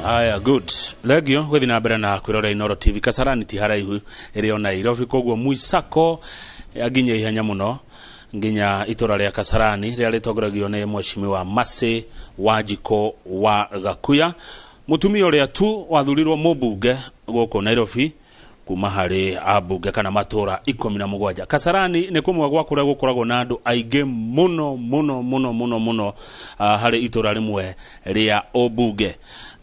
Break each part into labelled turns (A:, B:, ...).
A: Aya good. Legio gwethi na mbere na kwirora Inoro TV Kasarani ti haraihu iri ona Nairobi koguo muisako aginye ihenya muno nginya itora ria Kasarani ria ritogoragio ni Mheshimiwa Mase Wanjiko wa Gakuya mutumia uria tu wathurirwo mubunge goko Nairobi kuma hari abunge kana matora 17. Kasarani ni kumwe gwa kuria gukoragwo na andu aige muno hari itora rimwe ria obunge.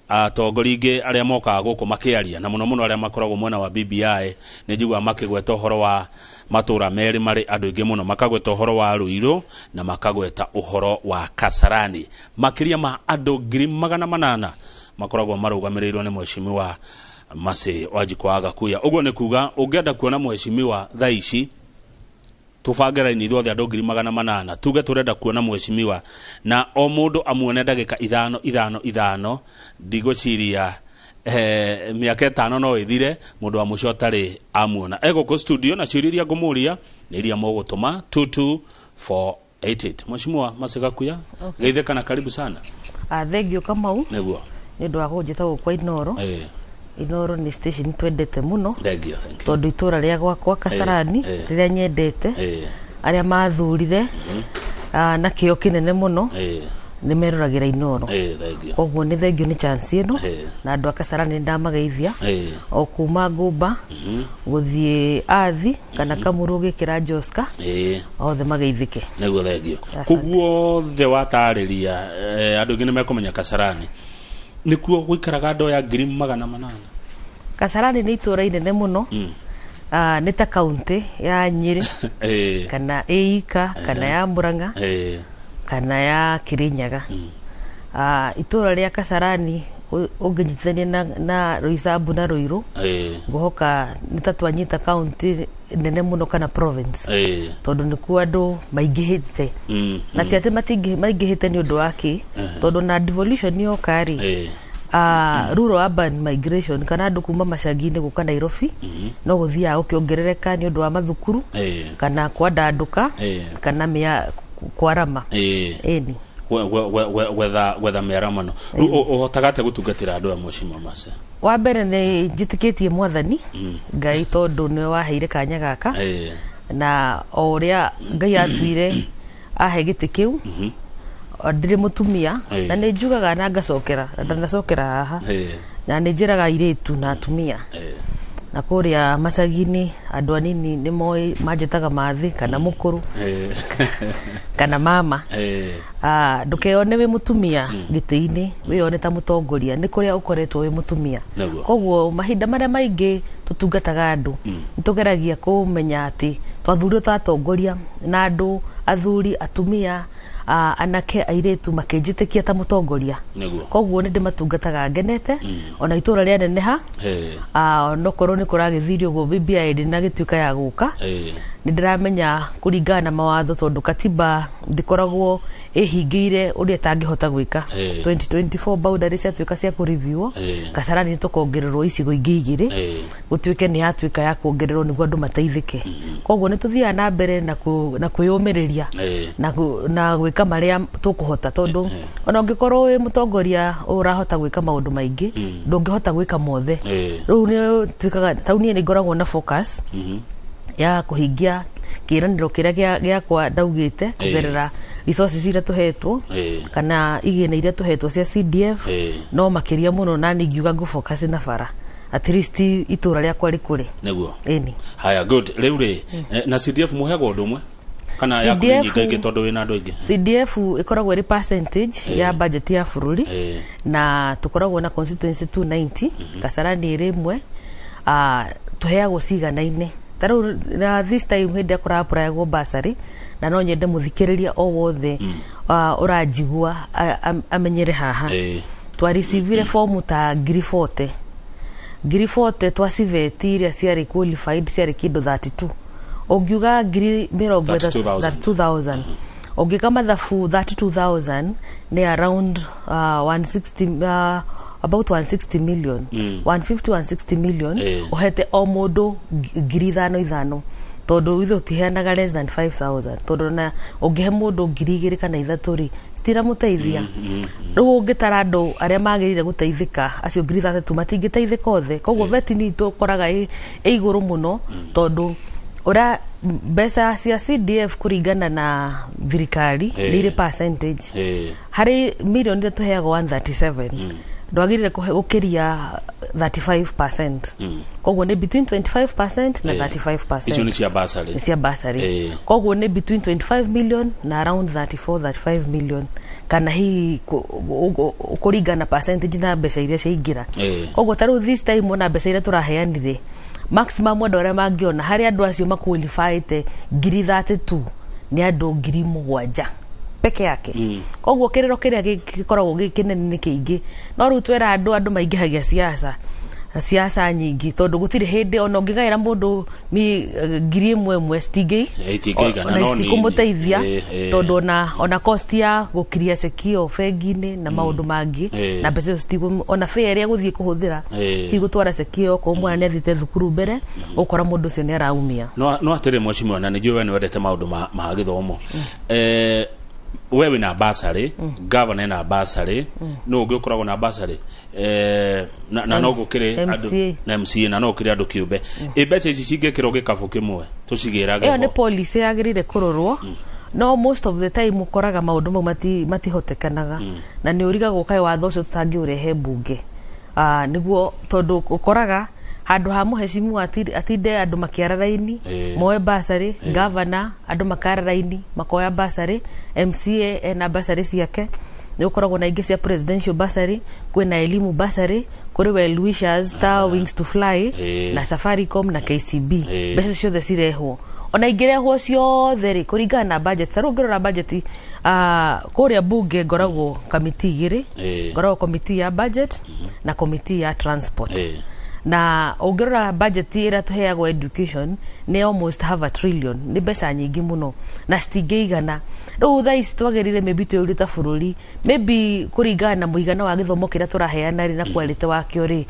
A: Atongoringe aria moka guku makiaria na muno aria makoragwo mwena wa BBI ni njigwa makigweta uhoro wa matura meri mari andu ingi muno makagweta uhoro wa Ruiru na makagweta uhoro wa Kasarani makiria ma andu 800 makoragwo marugamirirwo ni Mheshimiwa Mase Wanjiko wa Gakuya. Uguo ni kuga ungienda kuona Mheshimiwa thaici tubangera ini thothe andu 800 tuge turenda kuona Mheshimiwa na o mundu amuone ndagika 5 ndigociria miaka 5 no ithire mundu wa muco tari amuona ego ko studio na ciriria ngumuria ni iria mogutuma 22488. Mheshimiwa Mase Gakuya geithe kana karibu sana.
B: Thank you Kamau
A: neguo
B: ni ndu agujita gukwa Inoro. Inoro ni station twendete muno tondu itura ria gwakwa Kasarani riria nyendete aria mathurire na kio kinene muno ni meroragira Inoro koguo ni thengio ni chance ino na andu a Kasarani ndamageithia o kuma Ngumba guthie Athi kana Kamuru gikira Joska othe mageithike
A: neguo thengio koguo the watariria andu ingi ni mekumenya Kasarani nikuo gwikaraga andu ya 800.
B: Kasarani ni itura inene muno ni ta county ya Nyeri kana Eika kana ya Murang'a kana ya Kirinyaga. Itura ria Kasarani unginyitithania na Roysambu na Ruiru guhoka nitatwanyita county nene muno kana province tondu nikuo andu maingihite na ti ati maingihite ni undu waki tondu na devolution yo kari rural urban migration kana andu kuma macagine guka Nairobi no guthia ukiongerereka ni undu wa mathukuru kana kwandanduka kana mia kwarama eni whether meramano uhotagate gutungatira andu a Mheshimiwa Mase. Wa mbere ni njitikitie mwathani Ngai tondu ni waheire kanya gaka na oria Ngai atwire ahe giti kiu ndire mutumia na ni njugaga na ngacokera ndanacokera haha na ni njiraga iritu na atumia na kuria macagini andu anini ni moi manjetaga mathi kana mukuru kana mama ndukeone we mutumia gitiini wione ta mutongoria ni kuria ukoretwo we mutumia koguo mahinda maria maingi tutungataga andu nitugeragia kumenya ati twathurio ta atongoria na andu athuri atumia anake airetu makenjitikia ta mutongoria koguo ni ndimatungataga ngenete ona itura ria neneha no korwo ni kuragithirio go BBI na gituika ya guka ni ndiramenya kuringana na mawatho tondu katiba ndikoragwo ihingire uria tangihota gwika 2024 boundary cia tuika cia ku review Kasarani nitukongererwo icigo ingi igiri gutuike ni atuika ya kuongererwo niguo andu mateithike koguo ni tuthia na mbere na kwiyumiriria na gwika maria tukuhota tondu ona ungikorwo wi mutongoria urahota gwika maundu maingi ndungihota gwika mothe riu ni tuikaga tauni ni ngoragwo na focus ya kuhingia kiraniro kiria giakwa ndaugite kugerera resources iria tuhetwo kana igene iria tuhetwo cia CDF no makiria muno na ni ngiuga go focus na bara at least itura ria kwari kuri
A: neguo
B: eni
A: haya good riu ri na CDF muhego undu umwe kana ya kunyinga ingi tondu wina andu ingi
B: CDF ikoragwo ri percentage ya budget ya bururi na tukoragwo na constituency 290 Kasarani rimwe tuheagwo cigana-ini taru na this time hindi akora apply go basari na no nyende muthikiriria o wothe urajigua amenyere haha twa receive form ta 40 twa civeti iria ciari qualified ciari kindo 32 ongiuga 32,000 ongika mathafu 32,000 ni around 160 about 160 million 150-160 million ohete o mundu 5,000 tondu ithu tiheanaga less than 5,000 tondu na ungihe mundu 2,000 kana 3 citiramuteithia riu ungitara andu aria magirire guteithika acio ngiri 30 matingiteithika othe koguo veti ni tukoraga iguru muno tondu ora mbeca cia CDF kuringana na thirikari ni percentage hari milioni iria tuheagwo 137 ndwagirire gukiria 35%. Koguo ni between 25% na 35%.
A: Icio ni cia basari.
B: Cia basari. Koguo ni between 25 million na around 34-35 million. Kana hii kuringana percentage na mbeca iria ciaingira. Koguo taru this time ona mbeca iria turaheanire maximum andu aria mangiona hari andu acio maqualified ngiri 32 ni andu ngiri 7 peke yake. Koguo kiriro kiria gikoragwo gikinene ni kiingi no riu twera andu maingihagia siasa nyingi tondu gutire hindi ona ungigaira mundu ngiri 1 stingi no ni kumuteithia tondu ona cost ya gukiria sekio fegine na maundu mangi na mbeca stigu ona fare iria guthie kuhuthira tigutwara sekio ko mwana ni athite thukuru mbere ukora mundu ucio ni araumia
A: no atire mwachimwe na nijue we ni wendete maundu ma githomo wewe na basari governor na basari no ugikoragwo na basari na no gukire andu na MCA na no kire andu kiumbe mbeca ici cingekirwo gikabu kimwe tucigiraga
B: iyo ni policy yagirire kurorwo no most of the time ukoraga maundu mau matihotekanaga na ni urigagwo kai watho ucio tutangiurehe bunge niguo tondu ukoraga handu ha muhecimu atinde andu makiara raini moe basari governor andu makara raini makoya basari MCA na basari ciake ni ukoragwo na ingi cia presidential basari kwina elimu basari kuri well wishers star wings to fly na Safaricom na KCB bese ciothe cirehwo ona ingirehwo ciothe ri kuringana na budget taru ngirora budget kuria bunge ngoragwo committee igiri ngoragwo committee ya budget na committee ya transport na ungirora budget ira tuheagwo education ni almost half a trillion ni mbeca nyingi muno na stingeigana riu thaa ici twagirire maybe tuyurita bururi maybe kuringana na muigana wa githomo kiria turaheana ri na quality wakio ri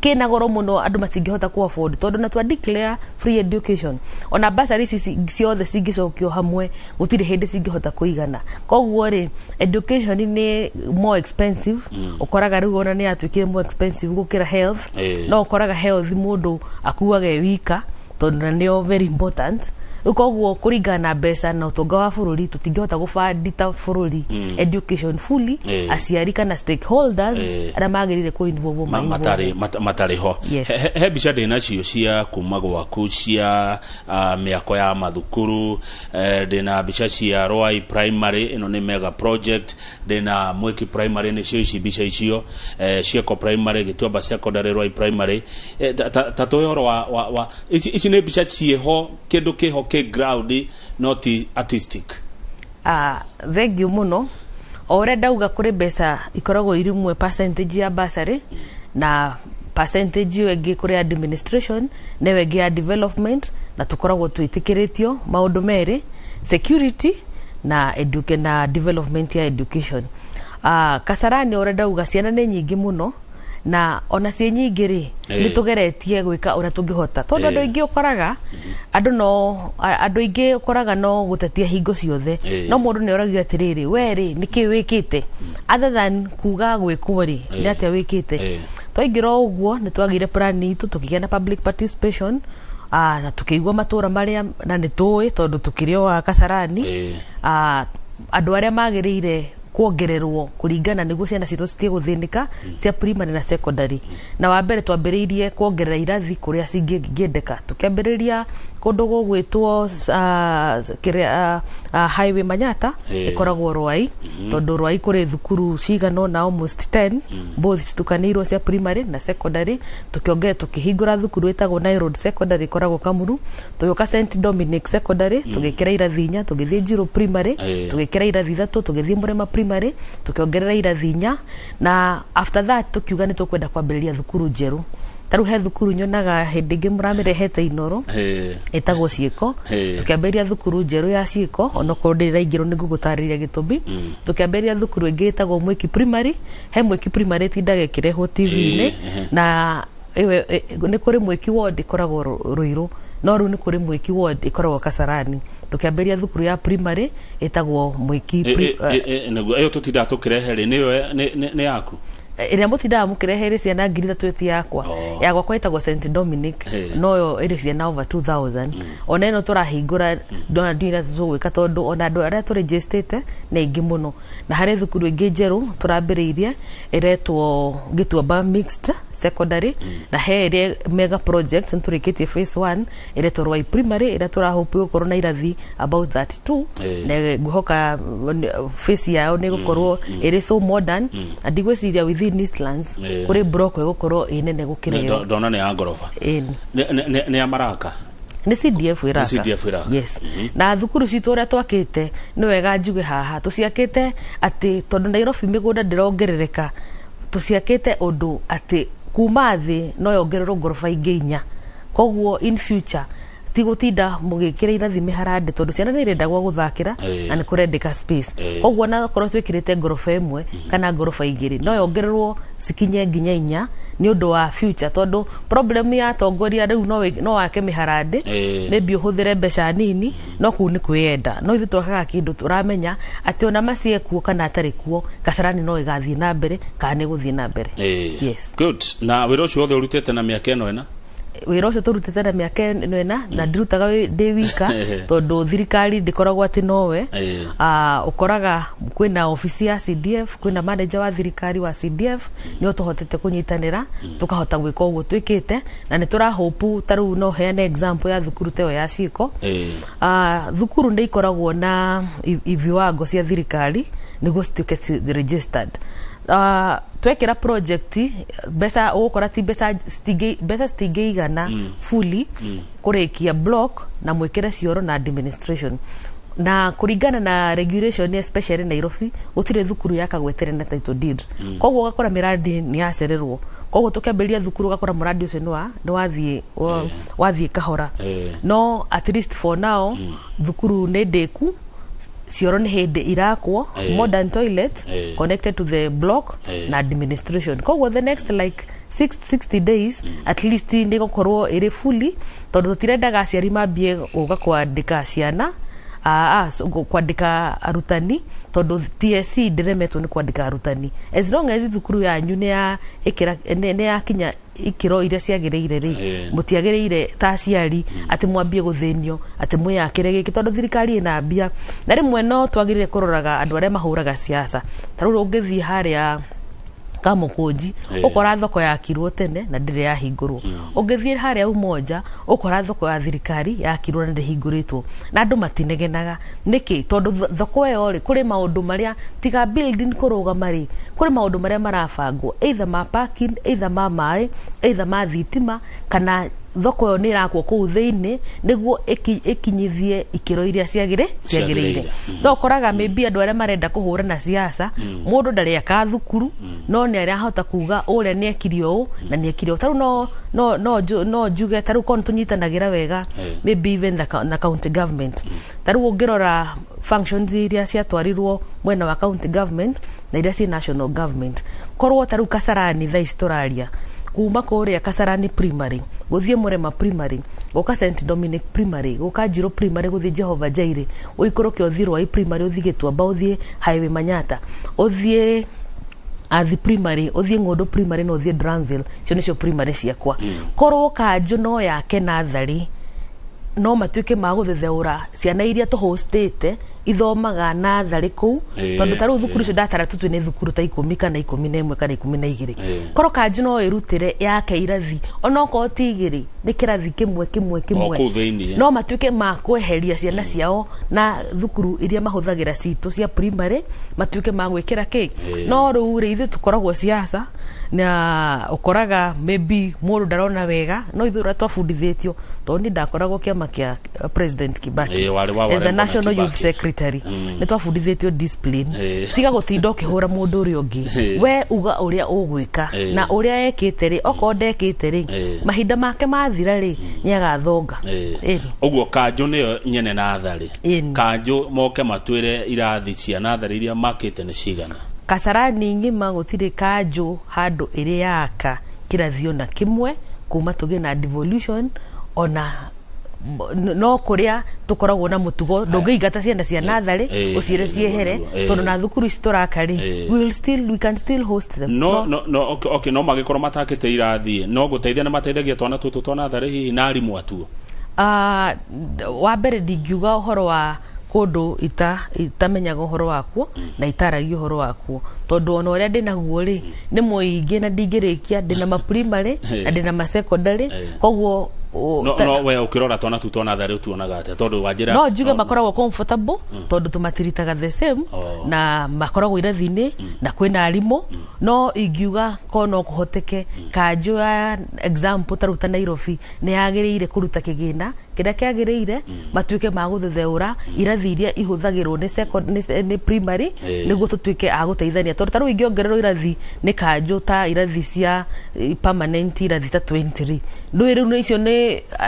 B: kina goro muno andu matingihota ku afford tondu na twa declare free education ona basari ciothe cingicokio hamwe gutire hindi cingihota kuigana koguo ri education ni more expensive ukoraga riu ona ni atwikire more expensive gukira health no ukoraga health mundu akuaga wika tondu ni very important ukoguo kuringana mbeca na utonga wa bururi tutingihota gufandita bururi education fully aciari kana stakeholders ara magirire ku involve
A: matari ho he bica ndina cio cia kuma gwaku cia miako ya mathukuru ndina bica cia Rwai primary ino ni mega project ndina Mwiki primary ni cio ici bica icio cieko primary Gituamba secondary Rwai primary tatoyoro wa ici ni bica cieho kindu kiho ke ground not artistic
B: thank you muno ore dauga kuri mbeca ikoragwo irimwe percentage ya basari na percentage wegi kuri administration na wegi ya development na tukoragwo twitikiritio maundu meri security na education na development ya education Kasarani ore dauga ciana ni nyingi muno na ona cie nyingiri ni tugeretie gwika ura tungihota tondu andu ingi ukoraga andu ingi ukoraga no gutetia hingo ciothe no mundu ni oragia atiriri weri niki wikite other than kuga gwikuri ni atia wikite twaingira uguo ni twagire plan itu tukigia na public participation na tukiigwa matura maria na ni tuwi tondu tukirio wa Kasarani andu aria magirire kuongererwo kuringana niguo ciana citu citie guthinika cia primary na secondary na wa mbere twambiriirie kuongerera irathi kuria cingiendeka tukiambiriria kundu gugwitwo highway Manyata ikoragwo Rwai tondu Rwai kuri thukuru cigano na almost 10 both citukanirwo cia primary na secondary tukiongera tukihingura thukuru itagwo Nile Road secondary ikoragwo Kamuru tuyoka St Dominic secondary tugikira irathi 4 tugithie Njiro primary tugikira irathi 3 tugithie Murema primary tukiongerera irathi 4 na after that tukiuga ni tukwenda kwambiriria thukuru njeru taru he thukuru nyonaga hindi ngi muramirehete Inoro etagwo Ciiko tukiamberia thukuru njeru ya Ciiko ono kondira ingiro ni gugutariria gitumi tukiamberia thukuru ingi etagwo Mwiki primary he Mwiki primary tindaga kirehwo TV-ini na ni kuri Mwiki ward ikoragwo Ruiru no ru ni kuri Mwiki ward ikoragwo Kasarani tukiamberia thukuru ya primary etagwo Mwiki
A: naguo ayo tutinda tukirehere ni yaku
B: ĩrĩa mũtindaga mũkĩrehere ciana 3,000 yakwa ya gwakwa ĩtagwo St Dominic noyo ĩrĩ ciana over 2,000 ona ĩno tũrahingũra ndona ndina tũgwĩka tondũ ona andũ arĩa tũregistete na ingĩ mũno na harĩ thukuru ingĩ njerũ tũrambĩrĩirie ĩretwo Gĩtuamba Mixed Secondary na he ĩrĩa mega project nĩtũrĩkĩtie phase 1 ĩretwo Rwai Primary ĩrĩa tũrahope gũkorwo na irathi about 32 na ngũhoka phase yao nĩ gũkorwo ĩrĩ so modern ndigwĩciria within Eastlands kuri block gukorwo inene gukireo
A: ndona ni ya ngorofa ni ya Maraka
B: ni CDF Iraka yes na thukuru citu ria twakite ni wega njuge haha tuciakite ati tondu Nairobi migunda ndirongerereka tuciakite undu ati kuma thi no yongererwo ngorofa ingi 4 koguo in future tigutinda mugikira irathi miharande tondu ciana ni irendagwa guthakira na ni kurendeka space koguo na korwo twikirite ngorofa imwe kana ngorofa igiri no yongererwo sikinye nginya 4 ni undu wa future tondu problem ya tongoria riu no wake miharande maybe uhuthire mbeca nini no ku ni kwenda no ithu twakaga kindu turamenya ati ona macie kuo kana atari kuo Kasarani no igathie na mbere kana ni guthie na mbere
A: yes good na wiro cio othe urutete na miaka eno ena
B: wira ucio turutete na miaka ena na ndirutaga ndi wika tondu thirikari ndikoragwo ati nowe ukoraga kwina ofisi ya CDF kwina manager wa thirikari wa CDF ni tuhotete kunyitanira tukahota gwika uguo twikite na ni turahope taru no heane example ya thukuru teo ya Ciko thukuru ndi ikoragwo na iviwango cia thirikari niguo cituike registered twekera project besa ukora ti besa stigana fully kurekia block na mwekera cioro na administration na kuringana na regulation especially Nairobi utire thukuru yakagwetere na title deed koguo gakora miradi ni yacererwo koguo tukemberia thukuru gakora muradi ucio ni wathie kahora no at least for now thukuru ne deku cioro ni hindi irakwo modern toilet connected to the block na administration koguo the next like 60 days at least ndi gukorwo iri fully tondu tutirendaga aciari mambie uga kwandika ciana kwandika arutani tondu TSC ndiremetwo ni kwandika arutani as long as thukuru yanyu ni ya ikira ni ya kinya ikiro iria ciagireire ri mutiagireire ta aciari ati mwambie guthenio ati mwiyakire giki tondu thirikari ina mbia na rimwe no twagirire kuroraga andu aria mahuraga siasa taru ungithie haria Kamukunji ukora thoko ya kirwo tene na ndire ya hingurwo ungithie haria umoja ukora thoko ya thirikari ya kirwo na ndihinguritwo na andu matinegenaga niki tondu thoko yo ri kuri maundu maria tiga building kuruga mari kuri maundu maria marabangwo either ma parking either ma mai either ma thitima kana thoko yo ni rakwo ku thiini niguo ikinyithie ikiro iria ciagireire no koraga maybe andu aria marenda kuhura na siasa mundu ndari aka thukuru no ni aria hota kuga uria ni ekirio na ni ekirio taru no juge taru kon tunyitanagira wega maybe even na county government taru ungirora functions iria ciatwarirwo mwena wa county government na iria ci national government korwo taru Kasarani tha historia kuma kuria Kasarani primary guthie Murema primary goka St Dominic primary goka Njiro primary guthie Jehova Jaire uikoroke uthie Rwai primary uthie Gituamba uthie Highway Manyata uthie Athi primary uthie Ngondo primary no uthie Dranville cio nicio primary ciakwa korwo Kanjo no yake nathari no matuike maguthetheura ciana iria to hostete ithomaga nathari ku tondu taru thukuru cio datara tutu ni thukuru ta 10 kana 11 kana 12 koro Kanjo no irutire yake irathi onoko tigiri ni kirathi kimwe no matuike makweheria ciana ciao na thukuru iria mahuthagira citu cia primary matuike magwikira ki no ru ri ithu tukoragwo siasa na ukoraga maybe mundu ndarona wega no ithura twafundithitio tondi ndakoragwo kiama kia President Kibaki as a national youth secretary ni twafundithitio discipline tiga gutinda ukihura mundu uri ungi we uga uria ugwika na uria ekite ri okondekite ri mahinda make mathira ri ni agathonga
A: uguo Kanjo niyo nyene na athari Kanjo moke matwire irathi cia nathari iria makite ni cigana
B: Kasarani ngima gutire Kanjo handu iri yaka kirathio na kimwe kuma tuge na devolution ona no kuria tukoragwo na mutugo ndungiingata ciana cia nathari uciire ciehere tondu na thukuru ici turakari we can still host them.
A: No okay, no magikorwo matakite irathi no guteithia na mateithagia twana tutu twa nathari hihi na arimu atuo.
B: Wa mbere ndingiuga uhoro wa kundu itamenyaga uhoro wakuo na itaragia uhoro wakuo tondu ona uria ndinaguo ri ni muingi na ndingirikia ndina ma primary na ndina ma secondary koguo
A: no we ukirora twana tu twana thari tuonaga ate tondu wanjira
B: no njuge makoragwo comfortable tondu tumatiritaga the same na makoragwo irathini na kwina arimu no ingiuga kono kuhoteke kanjo ya example taruta Nairobi ni yagiriire kuruta kigina kiria kiagiriire matuike ma guthetheura irathi iria ihuthagirwo ni primary niguo tutuike a guteithania tondu taru ingiongererwo irathi ni kanjo ta irathi cia permanent irathi ta 23 ndu riu icio ni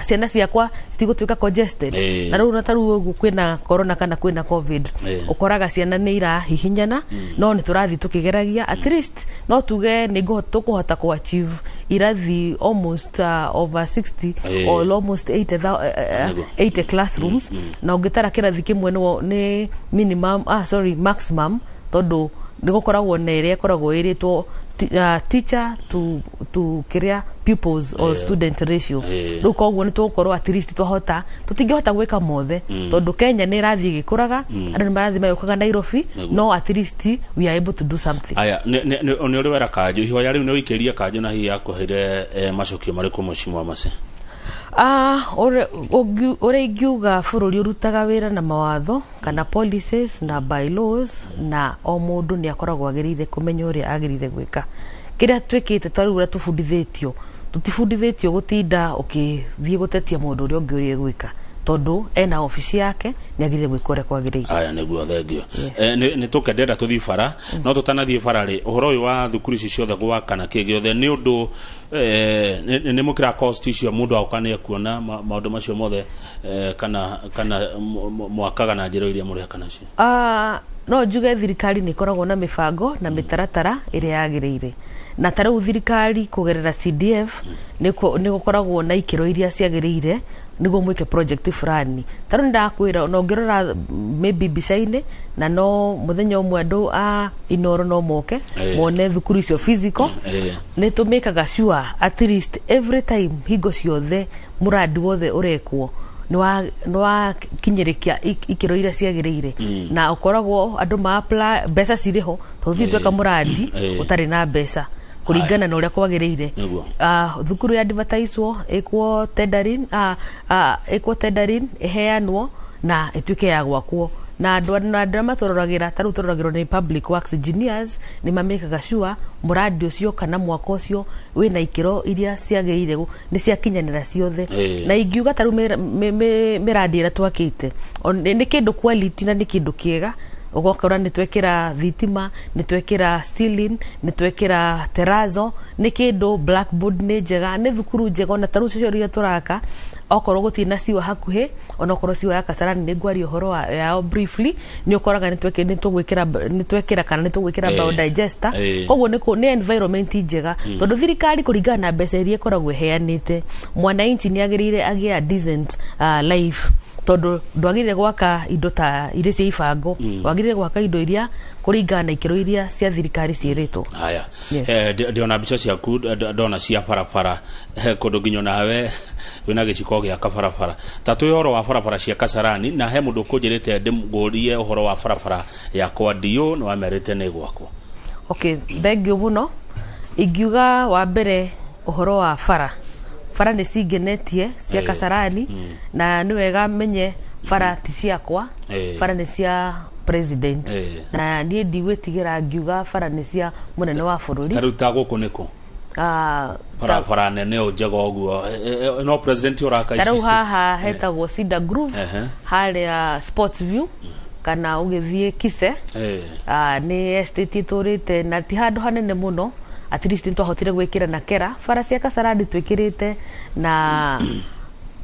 B: ciana ciakwa citigutuika congested na riu na taru ugu kwina corona kana kwina covid ukoraga ciana ni irahihinyana no ni turathi tukigeragia at least no tuge ni tukuhota ku achieve irathi almost over 60 or almost 80 classrooms na ungitara kirathi kimwe ni minimum maximum tondu nigukoragwo na iria koragwo iritwo teacher to kiria pupils or student ratio riu koguo ni tugukorwo at least twahota tutingihota gwika mothe tondu Kenya ni irathi gikuraga andu ni marathi mayukaga Nairobi no at least we are able to do something.
A: Aya ni uri wera kanjo ihoya riu ni uikeria kanjo na hihi akuheire macokio mariku mucimu wa mase. Ore ingiuga bururi urutaga wira na mawatho kana policies na bylaws na o mundu ni akoragwo agirire kumenya uria agirire gwika kiria twikite tariu uria tufundithitio tutifundithitio gutinda ukithie gutetia mundu uria ungi uria gwika tondu ena ofisi yake ni agirire gwikore kwagirire. Aya niguo thengio ni tukendera tuthi bara no tutanathie bara ri uhoro uyu wa thukuru ici ciothe gwakana kigiothe ni undu ni mukira cost icio mundu aukania kuona maundu macio mothe kana mwakaga na njira iria muri kana cio.
B: No njuge thirikari ni koragwo na mibango na mitaratara iria yagirire na tarau thirikari kugerera CDF ni gukoragwo na ikiro iria ciagirire niguo mwike project fulani taru ndakwira no ngirora maybe bicaine na no muthenya umwe andu inoro no moke mone thukuru icio physical ni tumikaga sure at least every time hingo ciothe muradi wothe urekwo nwa kinyirikia ikiro iria ciagirire na ukoragwo andu ma apply mbeca ciriho tuthi tweka muradi utari na mbeca kuringana na uria kwagirire. Thukuru ya advertisewo ekwo tendering eheanwo na etuike ya gwakwo na andu matororagira taru tororagirwo ni public works engineers ni mamekaga sure muradi ucio kana mwako ucio wina ikiro iria ciagirire ni ciakinyanira ciothe na ingiuga taru miradi ira twakite ni kindu quality na ni kindu kiega ugokora ni twekira thitima ni twekira ceiling ni twekira terrazzo ni kindu blackboard ni njega ni thukuru njega na taru cio iria turaka okorwo gutina ciwa hakuhi ona okorwo ciwa ya Kasarani ni ngwari uhoro yao briefly ni ukoraga ni twekira kana ni tugwikira biodigester koguo ni environment njega tondu thirikari kuringana na mbeca iria koragwo heanite mwananchi ni agirire agia decent life tondu ndwagirire gwaka indo ta iria cia ibango wagirire gwaka indo iria kuringana na ikiro iria cia thirikari ciiritwo.
A: Haya ndiona mbica ciaku ndona cia barabara kundu nginyo nawe wina giciko gia kabarabara tatu uhoro wa barabara cia Kasarani na he mundu kunjirite ndimgurie uhoro wa barabara ya kwa dio no amerite ni gwakwo.
B: Okay, thengio muno ingiuga wa mbere uhoro wa bara ni cingenetie cia Kasarani na ni wega menye bara ti ciakwa bara ni cia president na nie ndigwitigira ngiuga bara ni cia munene wa bururi
A: taruta guku niko bara nene ojega oguo no president uraka ici
B: tarau haha hetagwo Cedar Grove hali Sports View kana ugithie Kise ni estate iturite na ti handu hanene muno at least ntwahotire gwikira na kera bara cia Kasarani twikirite na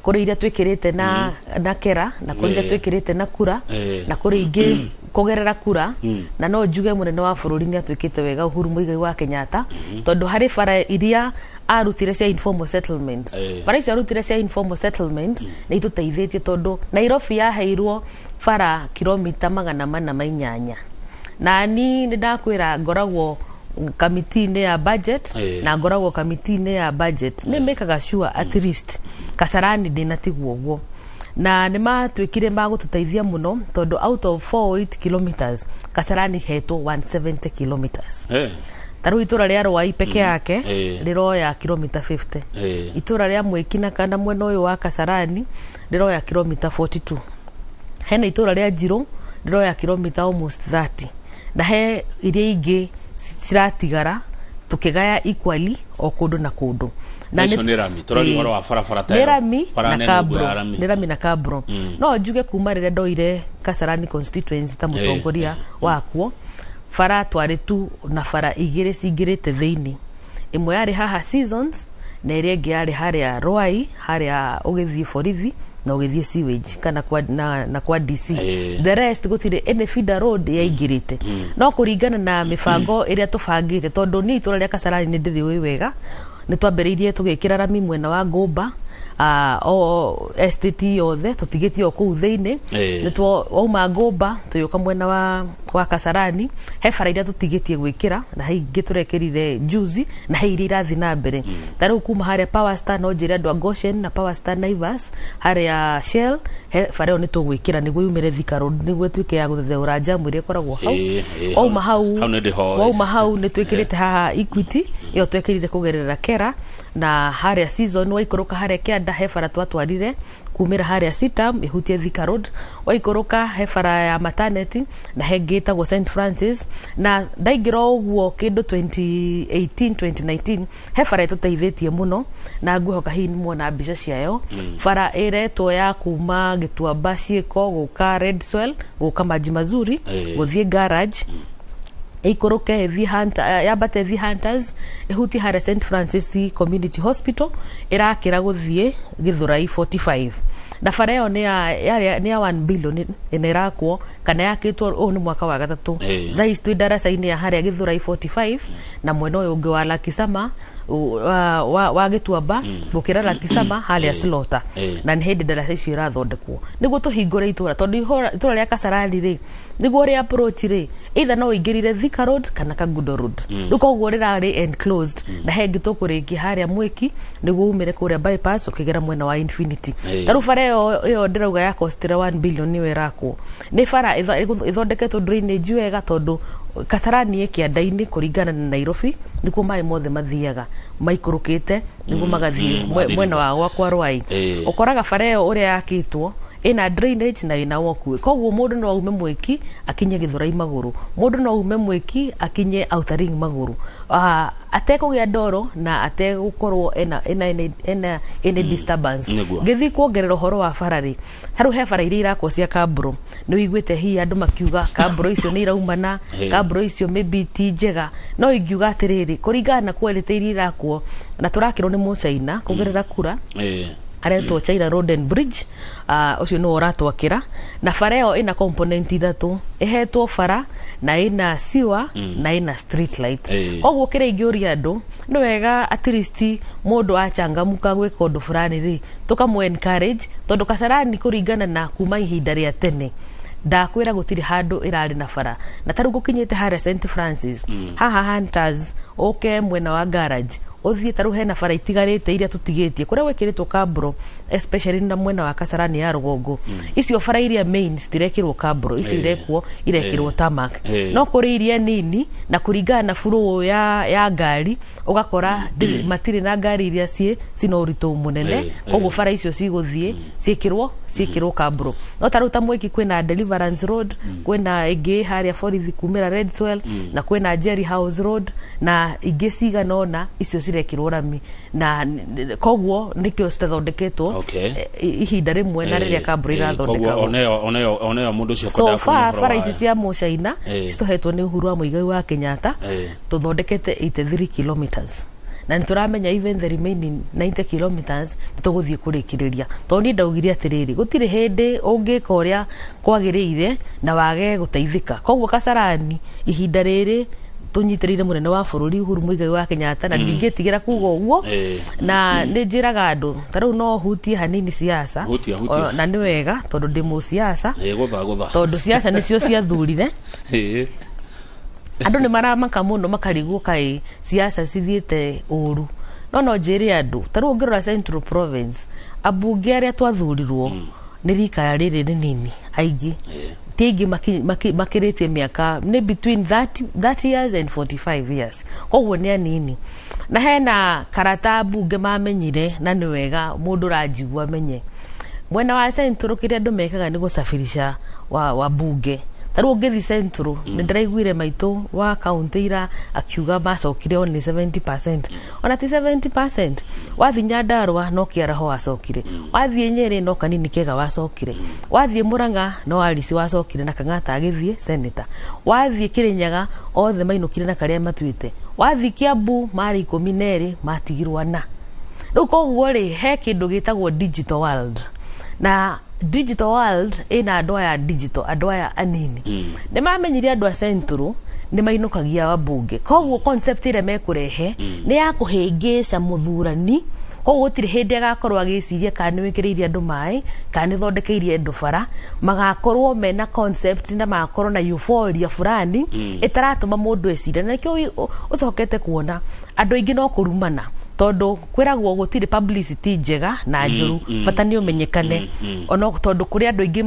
B: kuri iria twikirite na kera na kuri iria twikirite na kura na kuri ingi kugerera kura na no njuge munene wa bururi ni atwikite wega Uhuru Muigai wa Kenyatta tondu hari bara iria arutire cia informal settlement bara icio arutire cia informal settlement nĩ ituteithĩtie tondũ Nairobi yaheirwo bara kilomita 408 na ni ndakwĩra ngoragwo kamiti-inĩ ya budget na ngoragwo kamiti-inĩ ya budget nĩ mekaga sure at least Kasarani ndĩnatigwo ũguo na nĩ matuĩkire magũtũteithia mũno tondũ out of 48 kilometers Kasarani hetwo 170 kilometers taru itura ria Rwai peke yake riroya kilomita 50 itura ria Mwĩkina kana mwena ũyũ wa Kasarani riroya kilomita 42 hena itura ria Njirũ riroya kilomita almost 30 na he iria ingĩ ciratigara tukigaya equally o kundu na kundu
A: na nĩ rami turari horo wa barabara ta
B: rami na Kabro no njuge kuma rĩrĩa ndoire Kasarani constituency ta mũtongoria wakuo bara twari tu na bara igĩrĩ cingĩrĩte thĩinĩ imwe yarĩ haha Seasons na ĩrĩa ĩngĩ yarĩ harĩa Rwai harĩa ũgĩthiĩ borithi na ũgĩthiĩ sewage kana kwa DC the rest gũtirĩ any feeder road yaingĩrĩte no kũringana na mĩbango ĩrĩa tũbangĩte tondũ ni itura rĩa Kasarani nĩ ndĩrĩ wega nĩ twambĩrĩirie tũgĩkĩra rami mwena wa Ngũmba o estate yothe tũtigĩtie o kũu thĩinĩ nĩ twauma Ngũmba tũyũka mwena wa Kasarani he bara iria tũtigĩtie gwĩkĩra na he ingĩ tũrekĩrire juzi na he iria irathiĩ na mbere ta rĩu kuma harĩa Power Star no njĩre andũ a Goshen na Power Star Naivas harĩa Shell he bara ĩyo nĩ tũgwĩkĩra nĩguo yumĩre Thika Road nĩguo tuĩke ya gũthetheũra jamu ĩrĩa ĩkoragwo hau wauma hau nĩ twĩkĩrĩte haha Equity ĩyo twekĩrire kũgerera Kera na harĩa Season waikũrũka harĩa Kĩanda he bara twatwarire kumĩra harĩa Sitam ihutie Thika Road waikũrũka he bara ya Maternity na he ngĩtagwo St Francis na ndaingĩra ũguo kĩndũ 2018-2019 he bara ĩtũteithĩtie mũno na ngwĩhoka hihi nĩmuona mbica ciayo bara ĩretwo ya kuma Gĩtuamba Ciĩko gũka Redswell gũka Maji Mazuri gũthiĩ garage ikuruke the hunter yambate the hunters ihuti hare St Francis Community Hospital irakira guthie Githurai 45 na bara ĩyo nĩ ya 1 billion ĩrakwo kana yakĩtwo ũũ nĩ mwaka wa gatatũ thais twĩ darasa-inĩ ya harĩa Githurai 45 na mwena ũyũ ũngĩ wa Lakisama wa Gĩtuamba gũkĩra Lakisama harĩa Slaughter na nĩ hĩndĩ darasa icio irathondekwo nĩguo tũhingũre itura tondũ itura rĩa Kasarani rĩ nĩguo rĩ approach rĩ either no ingĩrire Thika Road kana Kagudo Road koguo rĩrarĩ enclosed na he ngĩ tũkũrĩkia harĩa Mwĩki nĩguo umĩre kũrĩa bypass ũkĩgera mwena wa Infinity tarũ bara ĩyo ndĩrauga ya cost 1 billion nĩwe rakwo nĩ bara ĩthondeketwo drainage wega tondũ Kasarani kĩanda-inĩ kũringana na Nairobi nĩkuo maĩ mothe mathiaga maikũrũkĩte nĩguo magathiĩ mwena wa gwakwa Rwai ũkoraga bara ĩyo ũrĩa yakĩtwo ina drainage na ina walkway koguo mũndũ no aume Mwĩki akinye Githurai magũrũ mũndũ no aume Mwĩki akinye Outer Ring magũrũ atekũgĩa ndoro na ategũkorwo ena disturbance gĩthiĩ kuongerera ũhoro wa bara rĩ harũ he bara iria irakwo cia Kabro nĩ wiguĩte hihi andũ makiuga Kabro icio nĩ iraumana Kabro icio maybe ti njega no ingiuga atĩrĩrĩ kũringana na quality iria irakwo na tũrakĩrwo nĩ Mũchaina kũgerera kura aretwo China Road and Bridge ucio no ũratwakĩra na bara ĩyo ĩna component ithatũ ĩhetwo bara na ĩna sewer na ĩna street light koguo kĩrĩa ingĩũria andũ nĩ wega at least mũndũ achangamuka gwĩka ũndũ fulani rĩ tũkamũ encourage tondũ Kasarani kũringana na kuma ihinda rĩa tene ndakwĩra gũtirĩ handũ ĩrarĩ na bara na tarũ gũkinyĩte harĩa St Francis haha Hunters oke mwena wa garage othie taru hena bara itigarĩte iria tũtigĩtie kũrĩa gwĩkĩrĩtwo Kabro especially na mwena wa Kasarani ya rũgongo icio bara iria main stirekĩrwo Kabro icio irekĩrwo tarmac no kũrĩ iria nini na kũringana na flow ya ngari ũgakora matirĩ na ngari iria cina ũritũ mũnene koguo bara icio cigũthiĩ ciĩkĩrwo Kabro no taru ta Mwĩki kwĩna Deliverance Road kwĩna ĩngĩ harĩa Borithi kumĩra Redswell na kwĩna Jerry House Road na ingĩ ciganona icio cirekĩrwo rami na koguo nĩkĩo citathondeketwo ihinda rĩmwe na rĩrĩa Kabro irathondeka
A: oneyo mũndũ ũcio
B: so bara ici cia Mũchaina citũhetwo nĩ Uhuru wa Muigai wa Kenyatta tũthondekete 83 kilometers na nĩtũramenya even the remaining 90 kilometers tũgũthiĩ kũrĩkĩrĩria tondũ nĩ ndaugire atĩrĩrĩ gũtirĩ hĩndĩ ũngĩka ũrĩa kwagĩrĩire na wage gũteithĩka koguo Kasarani ihinda rĩrĩ tunyitirire munene wa bururi Uhuru Muigai wa Kenyatta na ndingitigira kuga uguo na ni njiraga andu tariu no hutie hanini siasa na ni wega tondu ndi mu siasa tondu siasa nicio ciathurire andu ni maramaka muno makarigwo kai siasa cithiete uru no njiri andu tariu ngirora Central Province abunge aria twathurirwo ni rika riri nini aigi tigi makiritie miaka ni between 30 years and 45 years koguo ni anini na hena karata bunge mamenyire na ni wega mundu rajigwa menye mwena wa Central kiria andu mekaga ni gusafirisha wa bunge tariu ngithi Central ni ndiraiguire maitu wa county ira akiuga macokire only 70% ona ti 70% wathi Nyandarua no kiaraho wacokire wathi Nyeri no kanini kega wacokire wathi Muranga no Alice wacokire na Kang'ata agithie senator wathi Kirinyaga othe mainukire na karia matuite wathi Kiambu mari 12 matigirwa na riu koguo ri he kindu gitagwo digital world na digital world ina andu ya digital andu ya anini ni mamenyire andu a Central ni mainukagia wabunge koguo concept ire mekurehe ni ya kuhingica muthurani koguo gutire hindi agakorwo agiciria kana wikiririe andu mai kana thondekeirie andu bara magakorwo mena concept na magakorwo na euphoria fulani itaratuma mundu ecire na kio ucokete kuona andu ingi no kurumana tondu kwiragwo gutire publicity njega na njuru bata ni umenyekane ono tondu kuri andu ingi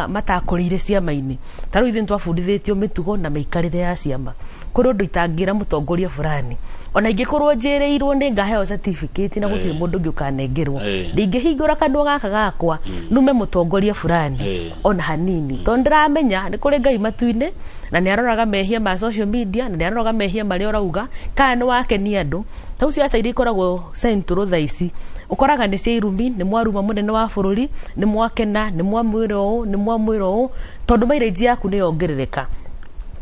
B: matakurire ciama-ini tariu ithu twabundithitio mitugo na meikarire ya ciama kuri undu itangira mutongoria fulani ona ingikorwo njireirwo ni ngaheo certificate na gutire mundu ngi ukanengerwo ndingihingura kandu gaka gakwa nume mutongoria fulani ona hanini tondu ndiramenya ni kuri ngai matuine na ni aroraga mehia ma social media na ni aroraga mehia mari orauga kana wake ni andu tau siasa iri koragwo Central thaici ukoraga ni cia irumi ni mwaruma munene wa bururi ni mwakena ni mwamwiro tondu maireji yaku ni yongerereka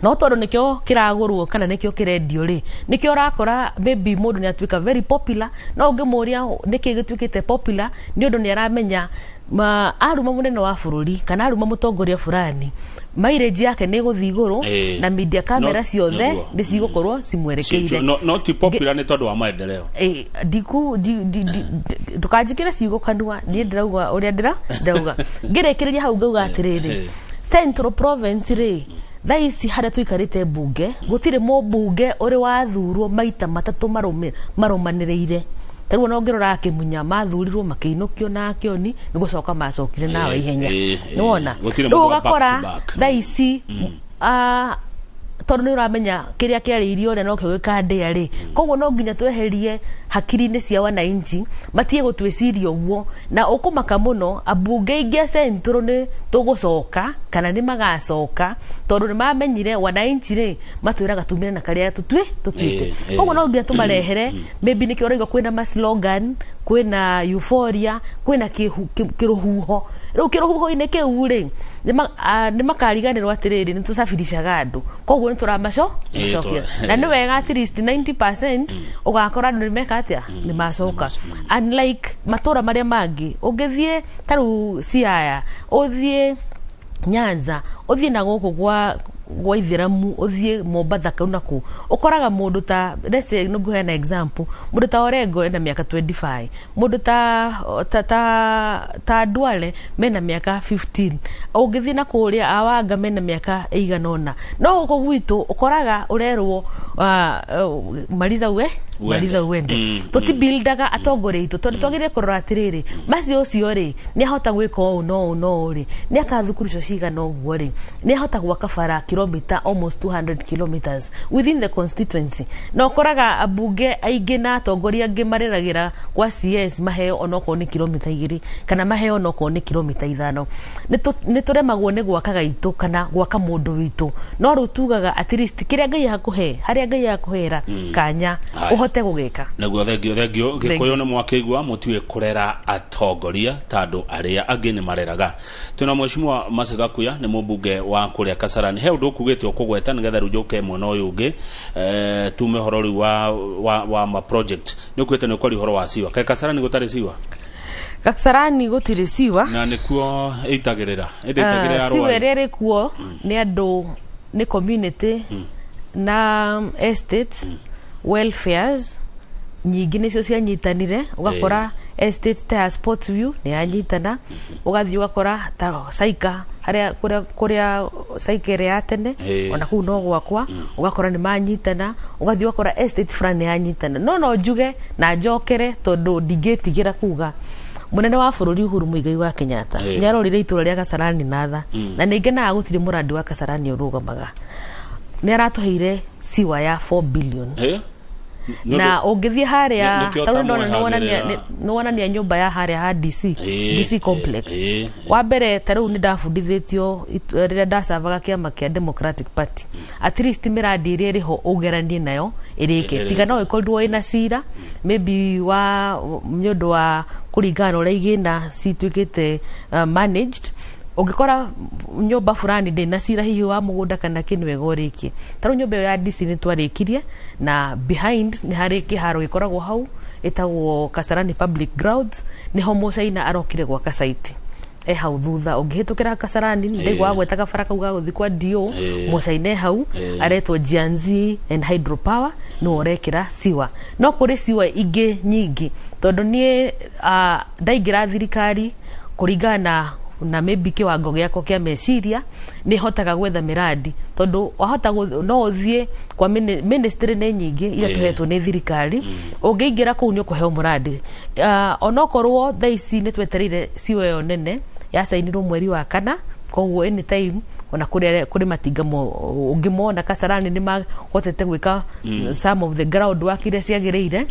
B: no tondu nikio kiragurwo kana nikio kirendio ri nikio urakora maybe mundu ni atuika very popular no ungimuria niki gituikite popular ni undu ni aramenya aruma munene wa bururi kana aruma mutongoria fulani maireji yake ni guthiguru na media camera ciothe ni cigukorwo cimwerekeire
A: no ti popular ni tondu wa maendeleo
B: ndukajikira cigukanua ni ndirauga uria ndirauga ngirekereria hau ngauga atiriri Central Province ri thaisi haria tuikarite bunge gutire bunge uri wathurwo maita matatu marumaniriire tariu no ngirora akimunya mathurirwo makiinukio na akioni ni gucoka macokire nawe ihenya ni wona riu ugakora thaisi tondu ni uramenya kiria kiariirio na no kigwika ndia ri koguo no nginya tweherie hakiri-ini cia wananchi matie gutwiciria uguo na ukumaka muno abunge ingi Central ni tugucoka kana ni magacoka tondu ni mamenyire wananchi ri matwiraga tumire na karia tutuite koguo no nginya tumarehere maybe ni kioraigo kwina ma slogan kwina euphoria kwina kiruhuho riu kiruhuho-ini kiu ri ni makariganirwo atiriri ni tusafirishaga andu koguo ni turamacokia na ni wega at least 90% ugakora ni meka atia ni macoka unlike matura maria mangi ungithie taru Siaya uthie Nyanza uthie na guku gwa Ithiramu uthie Mombatha kaunaku ukoraga mundu ta let's say no guhe na example mundu ta Orengo ena miaka 25 mundu ta Duale mena miaka 15 ungithie na kuria Awanga mena miaka eiganona no uko gwitu ukoraga urerwo maliza uende tuti buildaga atongore itu tondu twagire kurora atiriri macio ucio ri ni ahota gwika no ri ni akathukurisho ciga no guo ri ni ahota gwaka bara kilometer almost 200 kilometers within the constituency no koraga abunge aingi na atongoria angi mareragira kwa CS maheo onoko ni kilometer 2 kana maheo onoko ni kilometer 5 ni turemagwo ni gwakaga itu kana gwaka mundu witu no rutugaga at least kiria ngai hakuhe haria ngai hakuhera kanya uhote gugika
A: naguo thengio gikuyu ni mwakigwa mutue kurera atongoria tandu aria angi ni mareraga tuna mheshimiwa Masegakuya ni mubunge wa kuria Kasarani he undu kugite okugweta nigetha rujuke mwana uyu ungi tume horori wa ma project ni kwete ni kori horo wa siwa Kasarani gutari siwa
B: Kasarani gutire siwa
A: na nikuo itagirira
B: siwa rere kuo ni andu ni community na estates welfares nyingi nicio cianyitanire ugakora estates ta Sports View ni yanyitana ugathii ugakora ta Saika haria kuria Saika ya tene ona kuu no gwakwa ugakora ni manyitana ugathii ugakora estate fulani yanyitana no njuge na njokere tondu ndingitigira kuga munene wa bururi Uhuru Muigai wa Kenyatta nyarorire itura ria Kasarani natha na ningenaga gutire muradi wa Kasarani urugamaga ni aratuheire siwa ya 4 billion na ungithie haria nonania nyumba ya haria ha DC complex wa mbere taru ni ndafundithitio rira ndacavaga kiama kia Democratic Party at least miradi iri riho ugeranie nayo irike tiga no ikorirwo ina cira maybe wa nyondo wa kuringana uria igina citwikite managed ungikora nyumba fulani ndina cira hihi wa mugunda kana kinwega urikie taru nyumba ya DC ni twarikirie na behind ni hari kiharo gikoragwo hau etagwo Kasarani Public Grounds ni ho Musaina arokire gwa kasaiti hau thutha ungihitukira Kasarani ndigwa gwetaga faraka uga guthi kwa dio Musaina hau aretwo Jianzi and Hydropower no orekira siwa no kuri siwa ingi nyingi tondu ni ndaigira thirikari kuringana na maybe kiwango giako kia meciria ni hotaga gwetha miradi tondu wahota no uthie kwa ministry ne nyingi ira tuhetwo ni thirikari ungiingira kuu ni ukuheo muradi onokorwo thaici ni twetereire siwe yo nene ya sainirwo mweri wa kana koguo anytime ona kuri matinga ungimona Kasarani ni mahotete gwika some of the ground work iria ciagirire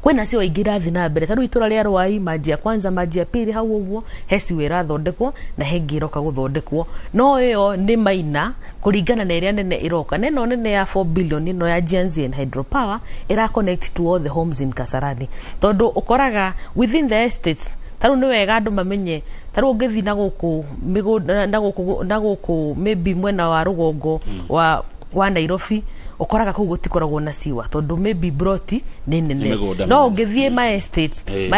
B: kwena cio ingira thi na mbere taru itura ria Rwai maji ya kwanza maji ya pili hau uguo hesi wira thondekwo na hengiroka guthondekwo no iyo ni maina kuringana na iria nene iroka neno nene ya 4 billion no ya Gen-Z and Hydropower ira connect to all the homes in Kasarani tondu ukoraga within the estates taru ni wega andu mamenye taru ungithi na guku na guku maybe mwena wa rugongo wa Nairobi ukoraga kuu gutikoragwo na siwa tondu maybe broti ni nene no ungithie my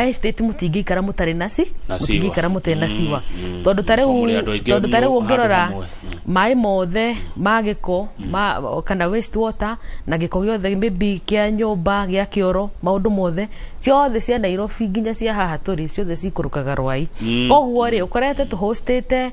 B: estate mutingikara mutari nasi mutingikara mutari na siwa tondu tare ungirora mai mothe magiko kana waste water na giko giothe maybe kia nyumba gia kioro maundu mothe ciothe cia Nairobi nginya cia haha turi ciothe cikurukaga Rwai koguo ri ukorete tu hostete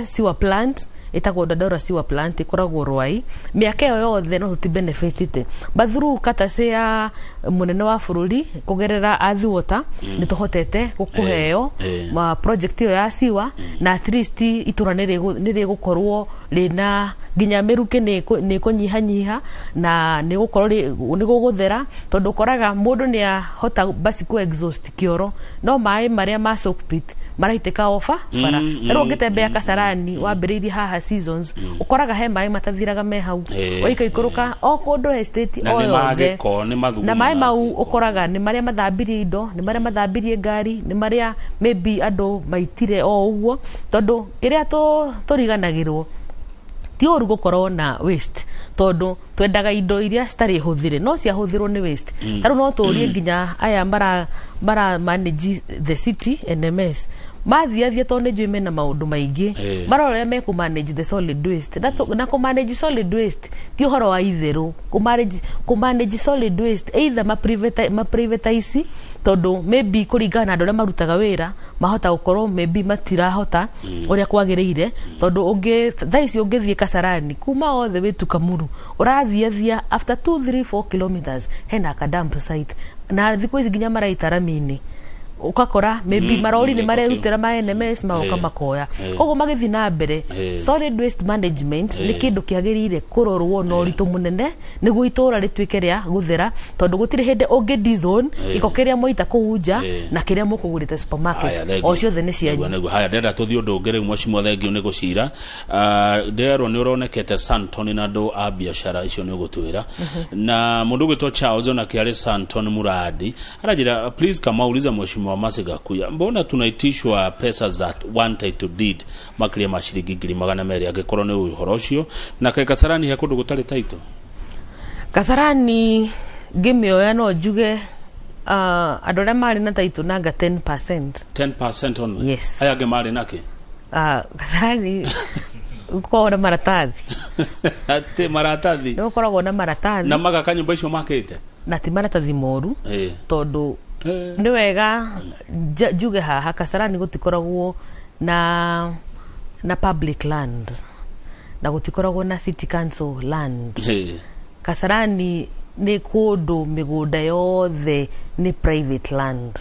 B: siwa plant etagwo Dandora siwa plant ikoragwo Rwai miaka yo yothe no tuti benefitite bathuru kata cia munene wa bururi kugerera Earth Water ni tuhotete gukuheo ma project yo ya siwa na at least itura nire gukorwo rina ginya meruke ni kunyihanyiha na ni gukorwo ni guguthera tondu koraga mundu ni ahota basi ku exhaust kioro no mai maria ma soak pit maraiteka ofa fara taru ngitembea Kasarani wambiririe haha seasons ukoraga he mai matathiraga me hau waika ikuruka o kundu estate o yothe na mai mau ukoraga ni maria mathambirie indo ni maria mathambirie ngari ni maria maybe andu maitire o uguo tondu kiria turiganagirwo ti oru gukorwo na waste tondu twendaga indo iria stari huthire no cia huthirwo ni waste taru no turie nginya aya mara manage the city NMS mathiathia tondu njui mena maundu maingi marore me ku manage the solid waste na ku manage solid waste ti uhoro wa itheru ku manage solid waste either ma privatize tondu maybe kuringana andu aria marutaga wira mahota gukorwo maybe matirahota uria kwagiriire tondu ungi thaici ungithie Kasarani kuma othe witu Kamuru urathiathia after 2-3-4 kilometers hena ka dump site na thiku ici nginya maraita ramini ukakora maybe marori ni marerutira ma NMS magoka makoya koguo magithi na mbere solid waste management ni kindu kiagirire kurorwo no ritu munene niguo itura ritwike ria guthera tondu gutire hinde ungi dizone ikokeria moita kuunja na kiria mukugurite supermarket o ciothe ni cianyu
A: haya ndenda tuthio ndungere mwashimo thengiu ni gucira ndero ni uronekete Santon na ndo a biashara icio ni ugutwira na mundu gwitwa Charles na kiari Santon Muradi arajira please kama uliza mwashimo wa Masiga kuya mbona tunaitishwa pesa za one title deed makiria mashiringi 200 agikorwo ni uhorocio na kai Kasarani ya kundu gutari title
B: Kasarani ngimioya no njuge andore mari na title nanga 10%
A: only
B: yes
A: aya nge mari nake
B: Kasarani Gũkoragwo na maratathi.
A: Ati maratathi.
B: Nĩ gũkoragwo na maratathi.
A: Na magaka nyũmba icio makĩte.
B: Na ti maratathi moru. Tondũ nĩ wega njuge haha Kasarani gũtikoragwo na public land. Na gũtikoragwo na city council land. Kasarani nĩ kũndũ mĩgũnda yothe nĩ private land.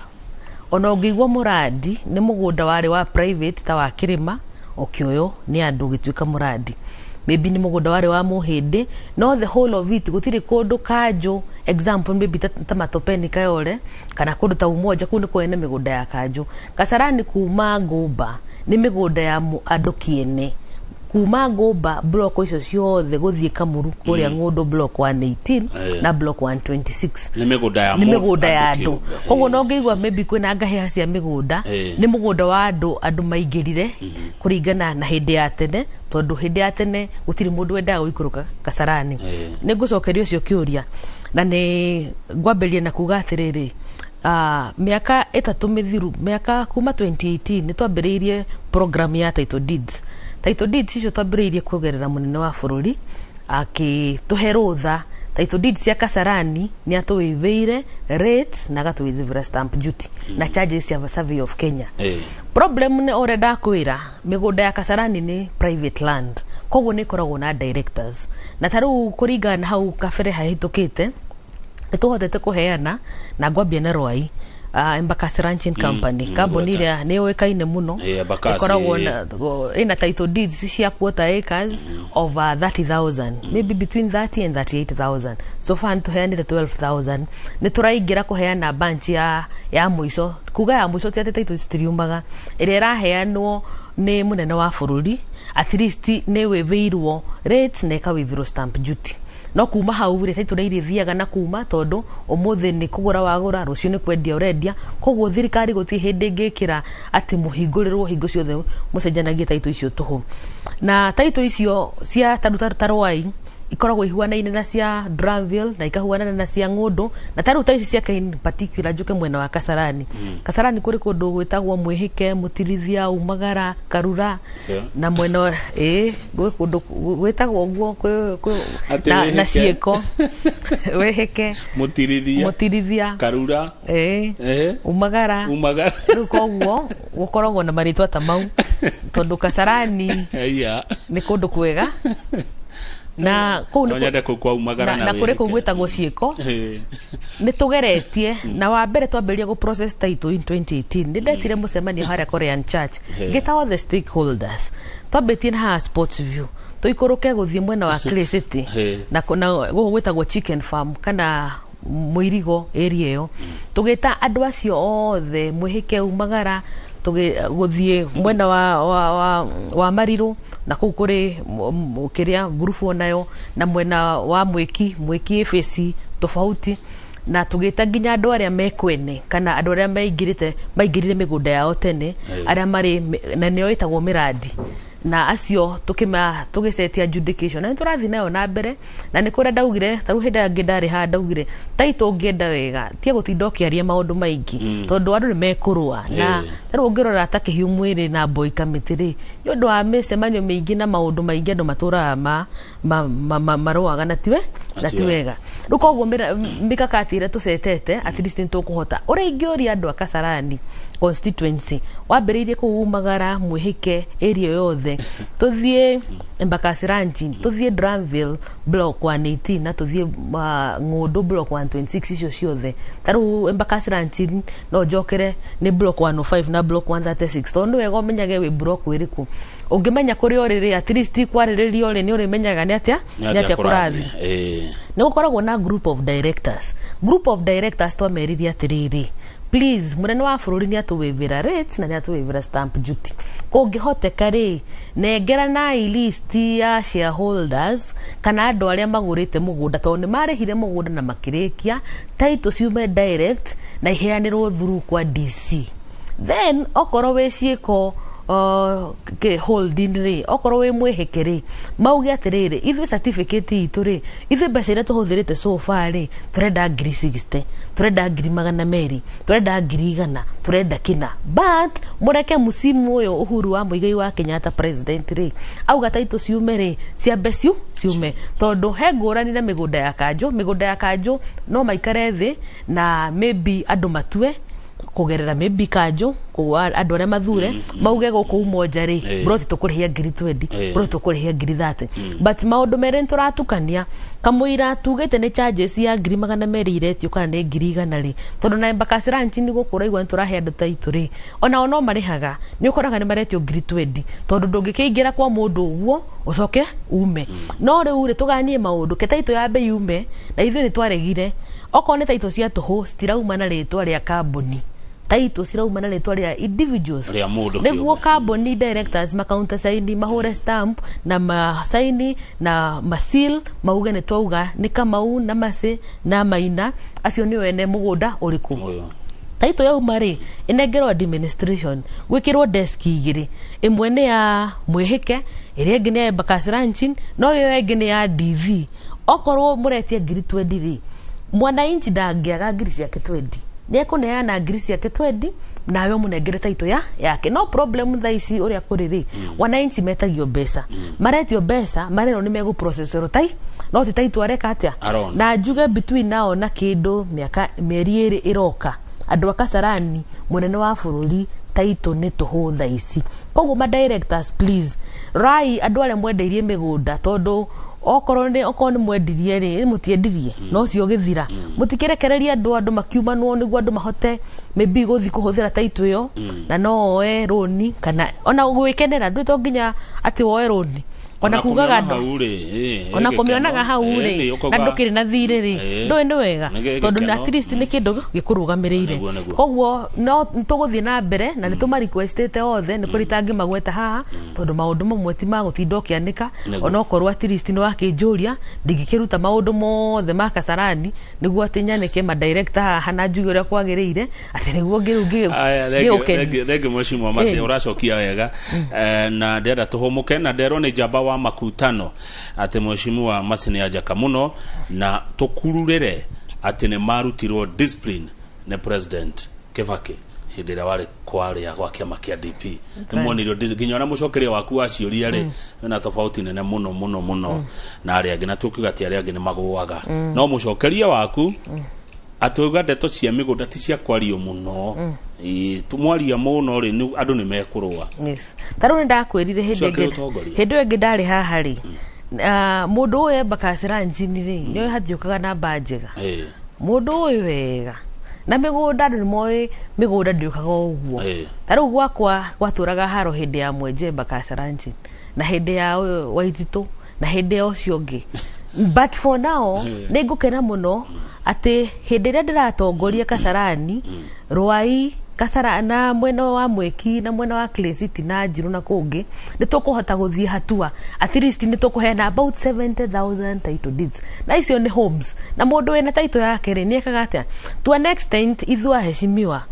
B: Ona ũngĩigua mũradi nĩ mũgũnda warĩ wa private ta wa Kĩrĩma o Kĩoyo nĩ andũ gĩtuĩka mũradi. Maybe ni mũgũnda warĩ wa Mũhĩndĩ, no the whole of it gũtirĩ kũndũ Kanjũ, example maybe ta Matopeni Kayole kana kũndũ ta Umoja, kũu nĩ kwene mĩgũnda ya Kanjũ. Kasarani kuma Ngũmba nĩ mĩgũnda ya andũ kĩene. Kuma Ngũmba block icio ciothe gũthiĩ Kamuru kũrĩa Ng'ũndũ block 118 na block 126 nĩ mĩgũnda ya andũ. Koguo no ngĩigua maybe kwĩna ngahĩha cia mĩgũnda nĩ mũgũnda wa andũ maingĩrire kũringana na hĩndĩ ya tene, tondũ hĩndĩ ya tene gũtirĩ mũndũ wendaga gũikũrũka Kasarani. Nĩ ngũcokeria ũcio kĩũria na nĩ ngwambĩrĩria na kuga atĩrĩrĩ, mĩaka 3 mĩthiru, mĩaka kuma 2018 nĩ twambĩrĩirie program ya title deeds. Title deeds icio twambĩrĩirie kugerera mũnene wa bũrũri akĩtũhe rũtha. Title deeds cia Kasarani nĩ atũwĩvĩire rates na agatũwĩvĩra stamp duty na charges cia Survey of Kenya. Problem nĩ ore ndakwĩra mĩgũnda ya Kasarani nĩ private land, koguo nĩ koragwo na directors. Na tarĩu kũringana na hau kabere hahĩtũkĩte nĩ tũhotete kũheana na ngwambia na Rwai Embakasi Ranching Company. Kambuni ĩrĩa nĩ yũĩkaine mũno, ĩkoragwo ĩna title deeds cia quarter acres of 30,000, maybe between 30 and 38,000. So far tũheanĩte 12,000. Nĩ tũraingĩra kũheana bunch ya mũico. Kuga ya mũico ti atĩ title citiriumaga, ĩrĩa ĩraheanwo nĩ mũnene wa bũrũri, at least nĩ wĩvĩirwo rates na ĩkawĩvĩrwo stamp duty. No kuma hau rĩ title nĩ irithiaga na kuma, tondũ ũmũthĩ nĩ kũgũra wagũra, rũciũ nĩ kwendia ũrendia. Koguo thirikari gũtirĩ hĩndĩ ĩngĩkĩra atĩ mũhingũrĩrwo hingo ciothe mũcenjanagie title icio tũhũ. Na title icio cia ta Rwai ikoragwo ihuanaine na cia Dramville na ikahuanana na cia Ng'ũndũ, na tarĩu ta ici cia in particular njuke mwena wa Kasarani. Kasarani kũrĩ kũndũ gwĩtagwo Mwĩhĩke, Mũtirithia, Umagara, Karura na mwena kũndũ gwĩtagwo ũguo na Ciĩko. Wĩhĩke, Mũtirithia, Karura, Umagara. Rĩu koguo gũkoragwo na marĩtwa ta mau tondũ Kasarani nĩ kũndũ kwega. Na kũrĩ kũu gwĩtagwo Ciĩko nĩ tũgeretie. Na wa mbere twambĩrĩria gũ process title in 2018 nĩ ndetire mũcemanio harĩa Korean Church ngĩta all the stakeholders. Twambĩtie na haha Sports View, tũikũrũke gũthiĩ mwena wa Clay City na gũkũ gwĩtagwo Chicken Farm kana Mũirigo area ĩyo, tũgĩta andũ acio othe Mwĩhĩke, Umagara, gũthiĩ mwena wa Marirũ na kũu kũrĩ kĩrĩa ngurubu onayo, na mwena wa Mwĩki efesi tofauti, na tũgĩta nginya andũ arĩa mekwene kana andũ arĩa maingĩrire mĩgũnda yao tene, arĩa marĩ na nĩo ĩtagwo mĩradi, na acio tũgĩcetia adjudication na tũrathiĩ nayo na mbere. Na nĩ kũrĩa ndaugire tarĩu hĩndĩ ĩngĩ ndarĩ haha ndaugire title ũngĩenda wega tie gũtinda ũkĩaria maũndũ maingĩ, tondũ andũ nĩ mekũrũa. Na tarĩu ũngĩrora ta Kĩhiũ Mwĩrĩ na Boy Kamĩtĩ rĩ, nĩ ũndũ wa mĩcemanio mĩingĩ na maũndũ maingĩ andũ matũraga marũaga na ti wega. Rĩu koguo mikakati ĩrĩa tũcetete at least nĩ tũkũhota ũrĩa ingĩũria andũ a Kasarani constituency wambĩrĩirie kũu Umagara, Mwĩhĩke area yothe, tũthiĩ Embakasi Ranching, tũthiĩ Dramville block 118 na tũthiĩ Ng'ũndũ block 126 icio ciothe. Tarĩu Embakasi Ranching no njokere nĩ block 105 na block 136, tondũ nĩ wega ũmenyage wĩ block ĩrĩkũ. Ũngĩmenya kũrĩ orĩrĩ at least kwarĩrĩria orĩ nĩ ũrĩmenyaga nĩ atĩa kũrathi. Nĩ gũkoragwo na group of directors. Group of directors twameririe atĩrĩrĩ, please mũnene wa bũrũri nĩ atũwĩvĩra rates na nĩ atũwĩvĩra stamp duty. Kũngĩhoteka rĩ, nengeranai list ya shareholders kana andũ arĩa magũrĩte mũgũnda, tondũ nĩ marĩhire mũgũnda na makĩrĩkia, title ciume direct na iheanĩrwo through kwa DC. Then okorwo wĩ Ciĩko ke holding ri okorwo we mwihike ri mauge atiriri ithu certificate itu ri ithu mbeca iria tuhuthirite so far ri turenda 60 turenda 200 turenda 100 turenda kina but mureke musimu uyu Uhuru wa Muigai wa Kenyatta president ri auga taito ciume ri cia mbecu ciume tondu he ngurani na migunda ya kanjo no maikare thi na maybe andu matue kugerera maybe kanjo kwa andu aria mathure mauge guku umoja ri broti tukurihia 20 broti tukurihia 30 but maundu mere turatukania kamuira tugete ne charges ya 200 iretio kana ne 100 ri tondu na Embakasi Ranch ni gukura igwa turahe andu taitu ri ona no marihaga ni ukoraga ni maretio 20 tondu ndungikiingira kwa mundu uguo ucoke ume no riu ri tuganie maundu ke taitu ya be yume na ithu ni twaregire oko ne taitu cia tuhu stirauma na ritwa ria kambuni taito sirauma na letwa ria individuals neguo carbon directors makaunta saini mahore stamp na masaini na masil mauge ne twauga ni Kamau na Mase na Maina acio ni wene mugunda uriku taito ya umari inegero administration gwikirwo desk igiri imwe ni ya mwihike iria ngine ya Embakasi Ranch no yo ngine ya DV okorwo muretia ngiri 20 mwananchi ndangiaga ngiri ciake 20 neko neana grisi yake 20 nawe munengere taito yake no problem thaici uria kuriri wananchi metagio besa maretio besa marero ni megu processor tai no ti taito areka atia na njuge between nao na kindu mieri iri iroka andu akasarani munene wa bururi taito ni tuhu thaici koguo ma directors please rai andu aria mwendeirie migunda tondu okorwo ni mwendirie ri mutiendirie no cio githira mutikirekereria andu makiumanwo niguo andu mahote maybe guthi kuhuthira taito yo na no oe roni kana ona gwikenera ndu to nginya ati woe roni ona kugaga ndo ona kumionaga hau ri na ndukiri na thiri ri ndo endo wega tondu at least ni kindu gikurugamirire koguo no tuguthie na mbere na ni tuma requestete othe ni kuritangi magweta haha tondu maundu mamwe ti magutinda kianika ona okorwo at least ni wakinjuria ndigikiruta maundu mothe ma Kasarani niguo atinyanike ma director haha na njuge uria kwagiriire ati niguo ngege
A: mheshimiwa Mase uracokia wega na ndenda tuhumuke na ndero ni jamba wa makutano ati mheshimiwa Mase ni ajaka muno na tukururire ati ni marutirwo discipline ne president Kibaki hindira wale kwaria gwa kiama kia DP nimwonirio nginya na mucokeria waku wa ciuria ri na tofauti nene muno na ari angi na tukiuga ati ari angi ni magwaga no mucokeria waku atuga ndeto cia migunda ti cia kwario muno tumwaria muno ri andu ni mekurwa
B: yes taru ni ndakwirire hindu engi ndari haha ri mundu uyu Embakasi Ranch ni ri ni hathiukaga na banjega mundu uyu wega na migunda ndu moi migunda ndiukaga uguo taru gwakwa gwaturaga haro hindi ya mwenje Embakasi Ranch na hindi ya Waititu na hindi ya ucio ngi but for now ningukena muno ati hindi ria ndiratongoria Kasarani Rwai Kasarana mwena wa Mweki na mwena wa Clay City na Njiru na kungi ni tukuhota guthie hatua at least ni tukuhena about 70,000 title deeds na icio ni homes na mundu wena title yake ri ni ekaga atia to an extent ithu aheshimiwa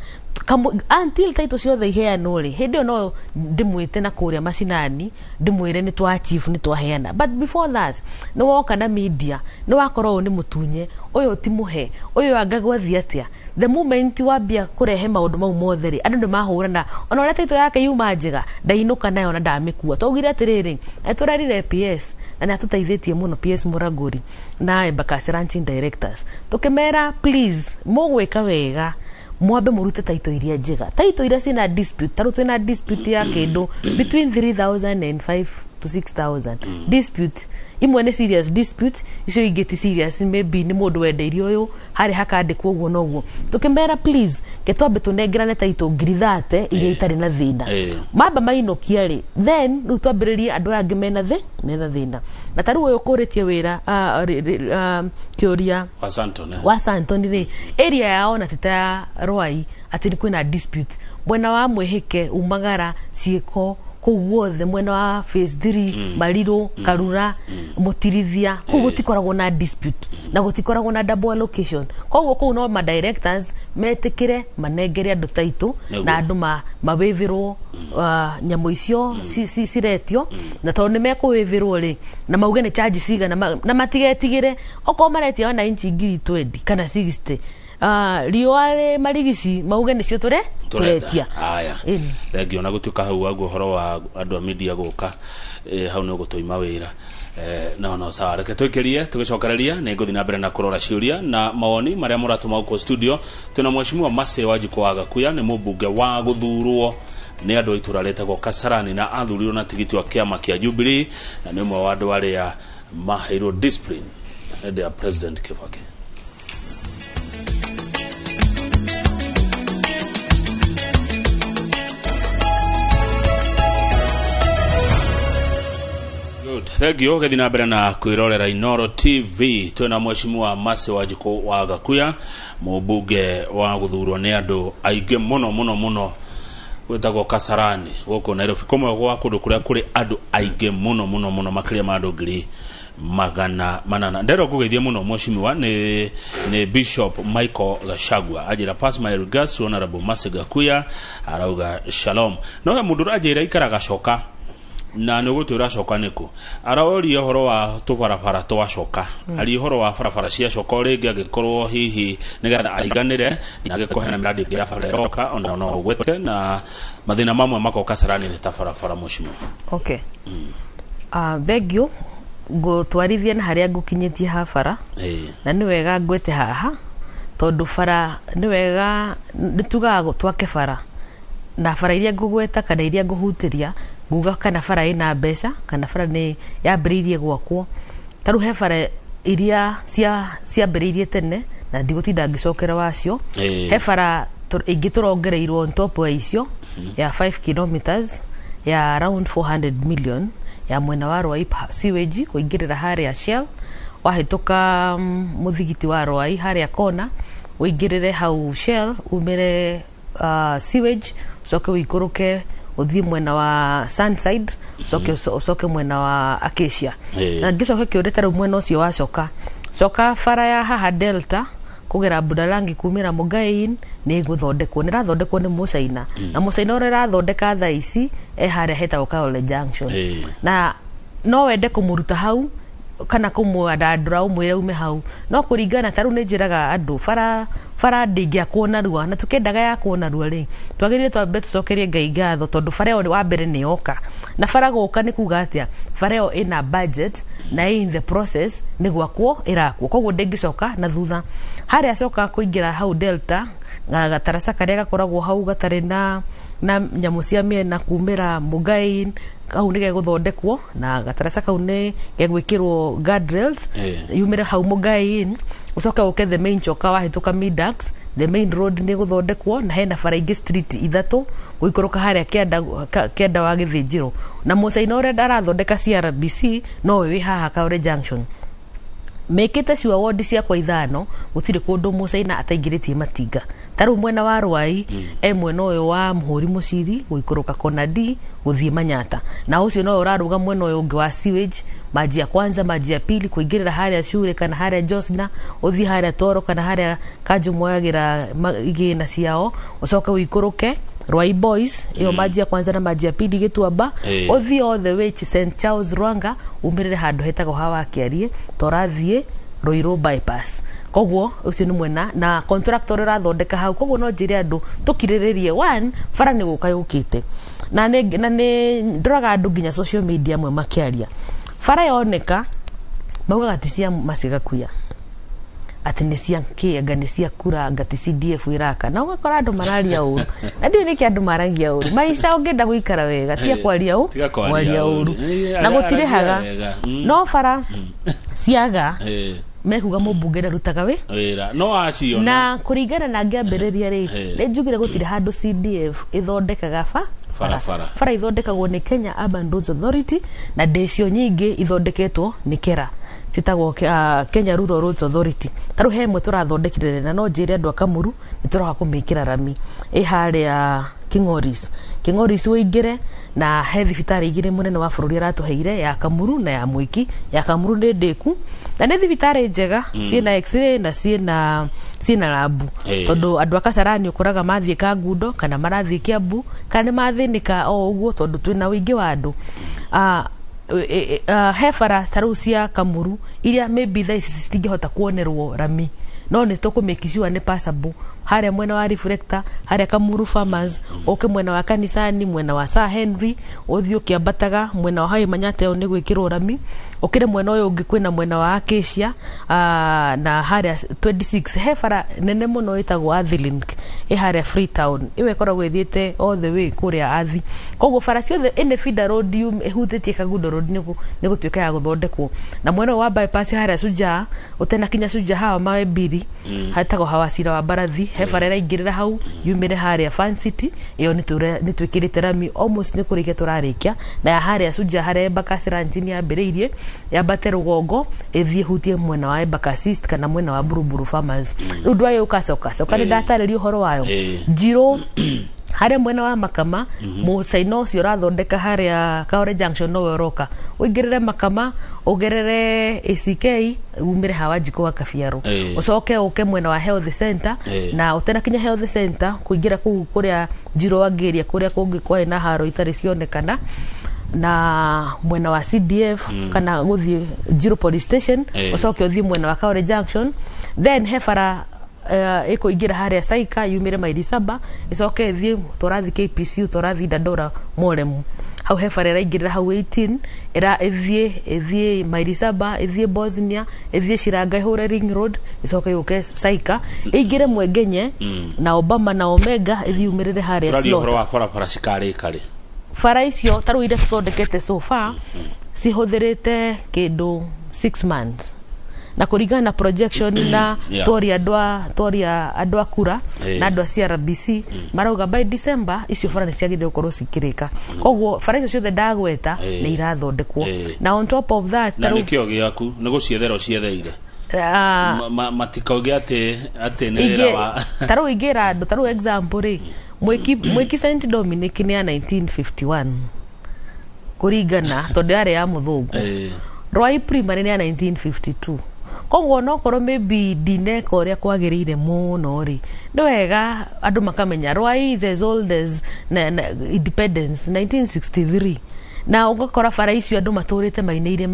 B: until title ciothe iheanwo ri hindi no ndimwite na kuria macinani ndimwire ni twa chief ni twaheana but before that no woka na media no wakorwo ni mutunye uyu ti muhe uyu angagwathia atia the moment wambia kurehe maundu mau mothe ri andu mahurana ona ore title yake yuma njega ndainuka nayo na ndamikua tugire atiriri eturarire PS na natutaithitie muno PS Muraguri na Embakasi Ranch directors tukimera please mugwika wega mwambe murute taito iria njega taito iria sina dispute taru twina dispute ya kindu between 3,000 and 5 to 6,000 dispute imwe ne serious dispute icio ingeti serious maybe ni mundu wendeirio uyu hari hakandikwo uguo noguo tukimera please ketwambe tunengerane taito ngiri 30 iria itari na thina mamba mainokia ri then rutwambiririe andu angi mena thina na taru uyu kuritie wira kiuria wa Santon ri area yao na tita Rwai ati ni kwina dispute mwena wa Mwihike umagara cieko kuu guothe mwena wa phase 3 Mariro Karura Mutirithia kuu gutikoragwo na dispute na gutikoragwo na double allocation koguo kuu no ma directors metikire manengere andu taitu na andu mawĩvĩrwo nyamũ icio ciretio na tondu nimekuwĩvĩrwo ri na mauge ni charge cigana na matigetigire okorwo maretia ona inchi 20 kana 60 riwale marigisi mauge nicio turetia
A: aya thengio na gutuka hau aguo horo wa andu a media guka hau no gutoima wira no sawa reke twekerie tugicokereria ni nguthi na mbere na kurora ciuria na mawoni maria muratuma uko studio tuna mheshimiwa Mase Wanjiko wa Gakuya ni mubunge wa guthurwo ni andu itura letagwo Kasarani na athurirwo na tigiti wa kiama kia Jubilee na ni mwe wa andu aria maheirwo discipline the president Kibaki. Thegio gethina mbere na kwirorera Inoro TV twena mheshimiwa Mase Wanjiko wa Gakuya mubunge wa guthurwo ni andu aige muno gwetagwo Kasarani goko Nairobi komwe gwa kundu kuria kuri andu aige muno makiria ma andu ngiri magana manana ndero kugeithia muno mheshimiwa ni Bishop Michael Gachagua ajira pass my regards to Honorable Mase Gakuya arauga shalom no ya mundu ajira ikaraga coka na nugutwira coka niku araori horo wa tubarabara twacoka ari horo wa barabara cia coka ringi agikorwo hihi nigetha aiganire na agikohena miradi ya barabara ona no gwete na mathina mamwe mako Kasarani ni tabarabara mheshimiwa.
B: Okay. Thegio go twarithia na haria ngukinyitie ha bara na ni wega ngwete haha tondu bara ni wega nitugaga twake bara na bara iria ngugweta kana iria nguhutiria nguga kana bara ina mbeca kana bara ni yambiririe gwakwo taru he bara iria cia mbiririe tene na ndigutinda ngicokera wacio he bara ingiturongereirwo on top wa icio ya 5 kilometers ya around 400 million ya mwena wa Rwai sewage kuingirira haria Shell wahituka muthigiti wa Rwai haria kona uingirire hau Shell umire sewage soke wikuruke uthie mwena wa Sunside soke mwena wa Acacia na ngicoke kiureta ru mwena ucio wa coka bara ya haha Delta kugera Budalangi kumira Mugain ni guthondekwo nirathondekwo ni Musaina na Musaina ore rathondeka tha ici haria hetagwo Kaole Junction na no wende kumuruta hau kana kumwadandura umwire ume hau no kuringana taru ni njiraga andu bara ndingia kuona ruwa na tukendaga ya kuona ruwa ri twagirire twambe tucokerie Ngai ngatho tondu bara yo wa mbere ni yoka na bara goka ni kuga atia bara yo ina budget na in the process ni gwakwo irakwo koguo ndingicoka na thutha haria coka kuingira hau Delta gatarasa karia gakoragwo hau gatare na nyamu cia miena kumira Mugain kau nige guthondekwo na gatarasa kau ni gegwikirwo guardrails yumire hau Mugain ucoka uke the main choka wahituka Midax the main road ni guthondekwo na hena bara ingi street ithatu guikoroka haria kienda wa Githinjiro na Musaina ore ndarathondeka CRBC no wi haha Kaole Junction mekete sure ward cia kwa ithano gutire kundu Musaina ataingiritie matinga taru mwena wa Rwai mwena uyu wa Muhuri Muciri guikoroka Kona D guthie Manyata na ucio no uraruga mwena uyu ungi wa sewage maji ya kwanza maji ya pili kuingirira haria Shure kana haria Josna uthie haria Toro kana haria Kajumwagira igina ciao ucoka wikoroke Rwai Boys iyo maji ya kwanza na maji ya pili gituamba uthie all the way to St Charles Rwanga umirire handu hetagwo hawa Kiarie torathie Ruiru bypass koguo ucio ni mwena na contractor rathondeka hau koguo no njire andu tukiriririe one bara ni guka yukite na ni ndoraga andu nginya social media mwe makiaria bara yoneka mauga ati cia Mase Gakuya ati ni cia kianga ni cia kura ngati CDF iraka na ugakora andu mararia uru na ndio niki andu maragia uru maisha ungenda guikara wega tia kwaria uru na gutire haga no bara ciaga mekuga mubunge rutaga wira
A: no acio
B: na kuringana na ngiambiriria ri njugire gutire handu CDF ithondekaga bara ithondekagwo ni Kenya Urban Roads Authority na decio nyingi ithondeketwo ni Kera citagwo Kenya Rural Roads Authority taru hemwe turathondekire na no njire andu akamuru nituraga kumikira rami haria King'oris uingire na he thibitari igire munene wa bururi aratuheire ya Kamuru na ya Mwiki. Ya Kamuru ni ndiku na ni thibitari njega ciina x-ray na ciina labu tondu andu akasarani ukuraga mathie Kangundo kana marathie Kiambu kana ni mathinika o uguo tondu twina wingi wa andu he bara tarucia Kamuru iria maybe tha ici citingihota kuonerwo rami no ni tukumake sure ni passable haria mwena wa Reflector haria Kamuru Farmers oke mwena wa kanisani mwena wa Sir Henry uthio kiambataga mwena wa Hai Manyate ni gwikirwo rami okire mwena uyu ungi kwina mwena wa Acacia na haria 26 he bara nene muno itagwo Athilink haria Freetown iwe koragwo ithiete all the way kuria athi koguo bara ciothe ene feeder road ihutitie Kangundo road ni gutuika ya guthondekwo na mwena wa bypass haria Suja utena kinya Suja hawa mawe mbiri hatagwo Hawacira wa Barathi he bara iraingirira hau yumire haria Fan City iyo ni twikirite rami almost ni kurike turarikia na ya haria Suja haria Embakasi ranch ni ambiriirie yambate Rugongo ethie hutie mwena wa Embakasi East kana mwena wa Buruburu Farmers undu ayo ukacoka ni datareri uhoro wayo Njiro haria mwena wa Makama mucaino ucio rathondeka haria Kaore Junction no woroka uingirire Makama ugerere ACK umire hawa Njiko wa Kabiaro ucoke uke mwena wa Health Center na utena kinya Health Center kuingira kuria Njiro wangiria kuria kungi kwa na haro itari cionekana na mwena wa CDF kana guthie Njiro Police Station ucoke uthie mwena wa Kaore Junction then hefara eko igira haria Saika yumire maili 7 icoke ithie turathi KPC turathi Dandora Moremu hau hefara igirira hau 18 era ithie maili 7 ithie Bosnia ithie Shiranga ihure Ring Road icoke yuke Saika igire Mwengenye na Obama na Omega ithie umirire haria Slot
A: horo wa bara cikari kare
B: bara icio taru ire thondekete so far cihuthirite kindu 6 months na kuringana na projection na toria adwa kura na adwa CRBC marauga by December icio bara ni ciagire gukorwo cikirika koguo bara icio ciothe ndagweta ni irathondekwo na on top of that
A: na nikio giaku ni guciethera cietheire matikauge ati nira wa
B: taru igira andu taru example ri mwiki Saint Dominic ni ya 1951 kuringana tondu yari ya muthungu Rwai Primary ni ya 1952 koguo no korwo maybe dineka uria kwagirire muno ri ni wega andu makamenya Rwai is as old as independence 1963 na ugakora bara icio andu maturite maineirie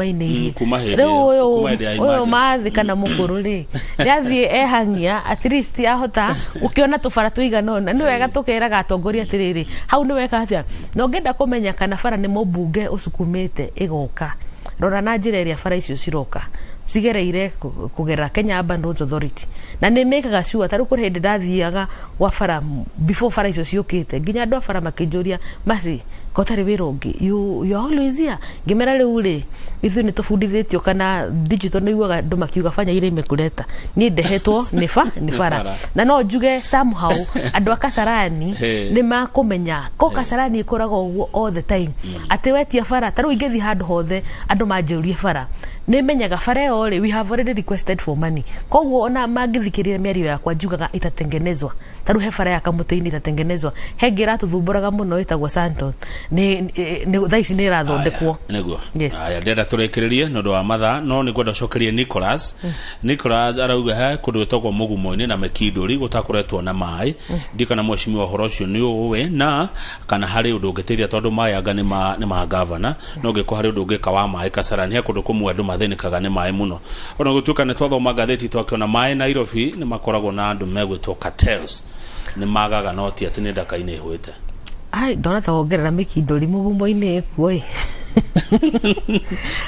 B: uyu mathi kana mukuru ri yathie ehangia at least ahota ukiona tubara tuiganona ni wega tukeraga atongoria atiriri hau ni wega atia no ngenda kumenya kana bara ni mubunge usukumite igoka rora na njira iria bara icio ciroka cigereire kugera Kenya Urban Roads Authority na ni mekaga sure taru kuri hindi ndathiaga wa bara before bara icio ciukite nginya andu bara makinjuria masi kotari wirungi you always here ngimera riu ri ithu ni tufundithitio kana digital no iwaga andu makiuga fanya ire imekuleta ni ndehetwo ni bara na no njuge somehow andu akasarani ni makumenya ko kasarani ikoraga uguo all the time ati wetia bara taru ingethi handu hothe andu manjurie bara ni menyaga bara yo ri we have already requested for money koguo ona mangithikirire miario yakwa njugaga itatengenezwa taru he bara ya Kamuteini itatengenezwa hengira tuthumburaga muno itagwo Santon ni thaisi ni rathondekwo
A: niguo aya ndenda turekererie nondu wa matha no ni gwenda cokerie Nicholas arauga ha kundu togwo mugumo-ini na Mekinduri gutakoretwo na mai ndikana mweshimiwa horo ucio ni uwe na kana hari undu ungitethia tondu mai anga ni ma governor no ngiko hari undu ungika wa mai Kasarani he kundu kumwe andu mathinikaga ni mai muno ona gutuka ni twathoma gatheti twakiona mai Nairobi ni makoragwo na andu megwitwo cartels ni magaga noti ati ni ndaka-ini ihwite
B: ai ndona ta wongerera Mekinduri mugumo-ini ekuo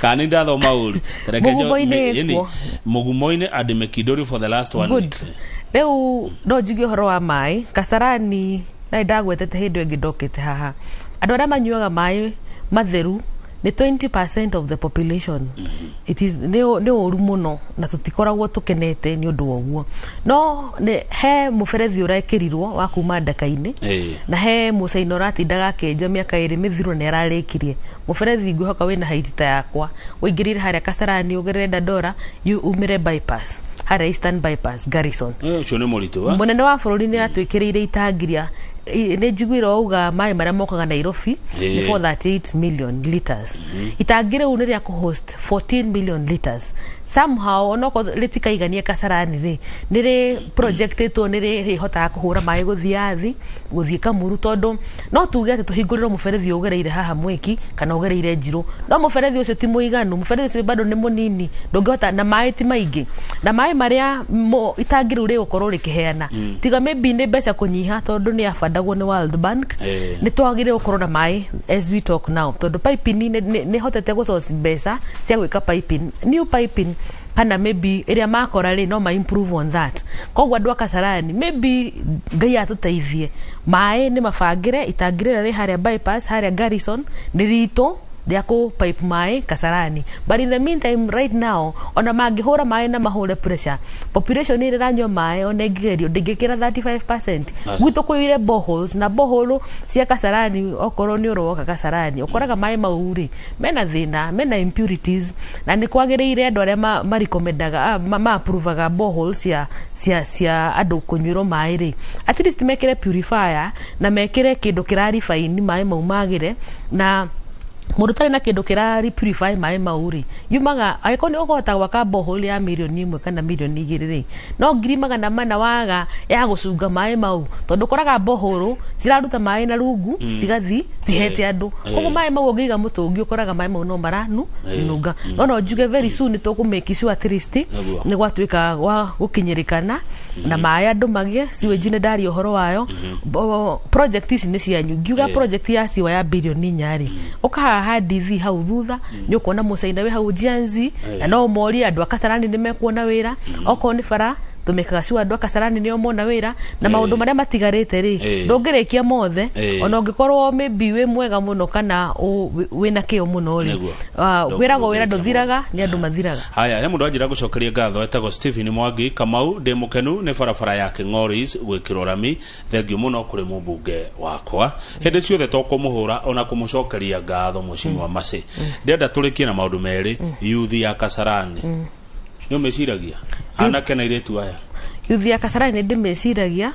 A: kani ndathoma uru terekejo mugumo-ini andi Mekinduri for the last one week
B: riu no njige horo wa mai Kasarani na ndagwetete hindu ingi ndokite haha andu aria manyuaga mai matheru ni 20% of the population it is ne oru muno na tutikoragwo tukenete ni undu woguo no ne he muferethi urakirirwo wa kuma ndaka-ini na he mucaino ratindaga kenja miaka iri mithiro ne ararikirie muferethi ngwihoka wina haitita yakwa uingirire haria Kasarani ugerere Dandora umire bypass haria Eastern bypass Garrison
A: ucio ni muritu wa
B: munene wa bururi ni atwikiriire itangiria ne jigwira uga mai mara mokaga Nairobi ni 438 million liters itangire unere ya host 14 million liters somehow onoko litika igania Kasarani ri nire project to nire hota kuhura mai guthiathi guthika muru tondu no tuge ati tuhingurira muberethi ugereire haha Mwiki kana ugereire Njiru no muberethi ucio ti muiganu muberethi ucio bado ni munini ndungihota na mai ti maingi na mai maria itangire uri ukorwo rikiheana tiga maybe ni mbeca kunyiha tondu ni afandagwo ni World Bank ni twagire ukorwo na mai as we talk now tondu piping ni hotete gucoci mbeca cia gwika piping new piping kana maybe area makora ri no ma improve on that kogwa andũ a Kasarani maybe ngai atuteithie mai ni mabangire itangire ri haria bypass haria Garrison ni rito dia ko pipe mai Kasarani but in the meantime right now ona mangihura mai na mahure pressure population ni ranywa mai ona igerio ndingikira 35% gwito kuire boreholes na borehole cia Kasarani okoro ni uroka Kasarani okoraga mai mauri mena thina mena impurities na ni kwagiriire andu aria ma recomendaga ma approvaga boreholes cia andu kunyiro mai ri at least mekire purifier na mekire kindu kirari fine mai maumagire na murutari na kindu kirari purify mai mauri yumaga aikoni ogota waka borehole ya milioni 1 kana milioni 2 ri no ngiri magana mana waga ya gucunga mai mau tondu koraga borehole ciraruta mai na rungu cigathi cihete andu koguo mai mau ngiga mutungi ukoraga mai mau no maranu nunga no njuge very soon to make sure at least ni gwatuika wa gukinyirikana na mai andu magie siwe ndari uhoro wayo project ici ni cianyu ngiuga project ya siwa ya bilioni 4 ukaha hadithi hau thutha ni ukona mucaina we hau Jianzi na no mori andu a Kasarani ni mekuona wira oko ni bara tumekaga sure andu a Kasarani ni omona wira na maundu maria matigarite ri ndungirikia mothe ona ungikorwo maybe we mwega muno kana wina kio muno ri wirago wira nduthiraga ni andu mathiraga
A: haya he mundu ajira gucokeria ngatho etago Stephen Mwangi Kamau de mukenu ne barabara yake Ngoris gwikirwo rami thengio muno kuri mubunge wakwa hindi ciothe to kumuhura ona kumucokeria ngatho mucimi wa Mase ndenda turikie na maundu meri youth ya Kasarani no meciragia anake na iretu aya
B: youth ya Kasarani ndimeciragia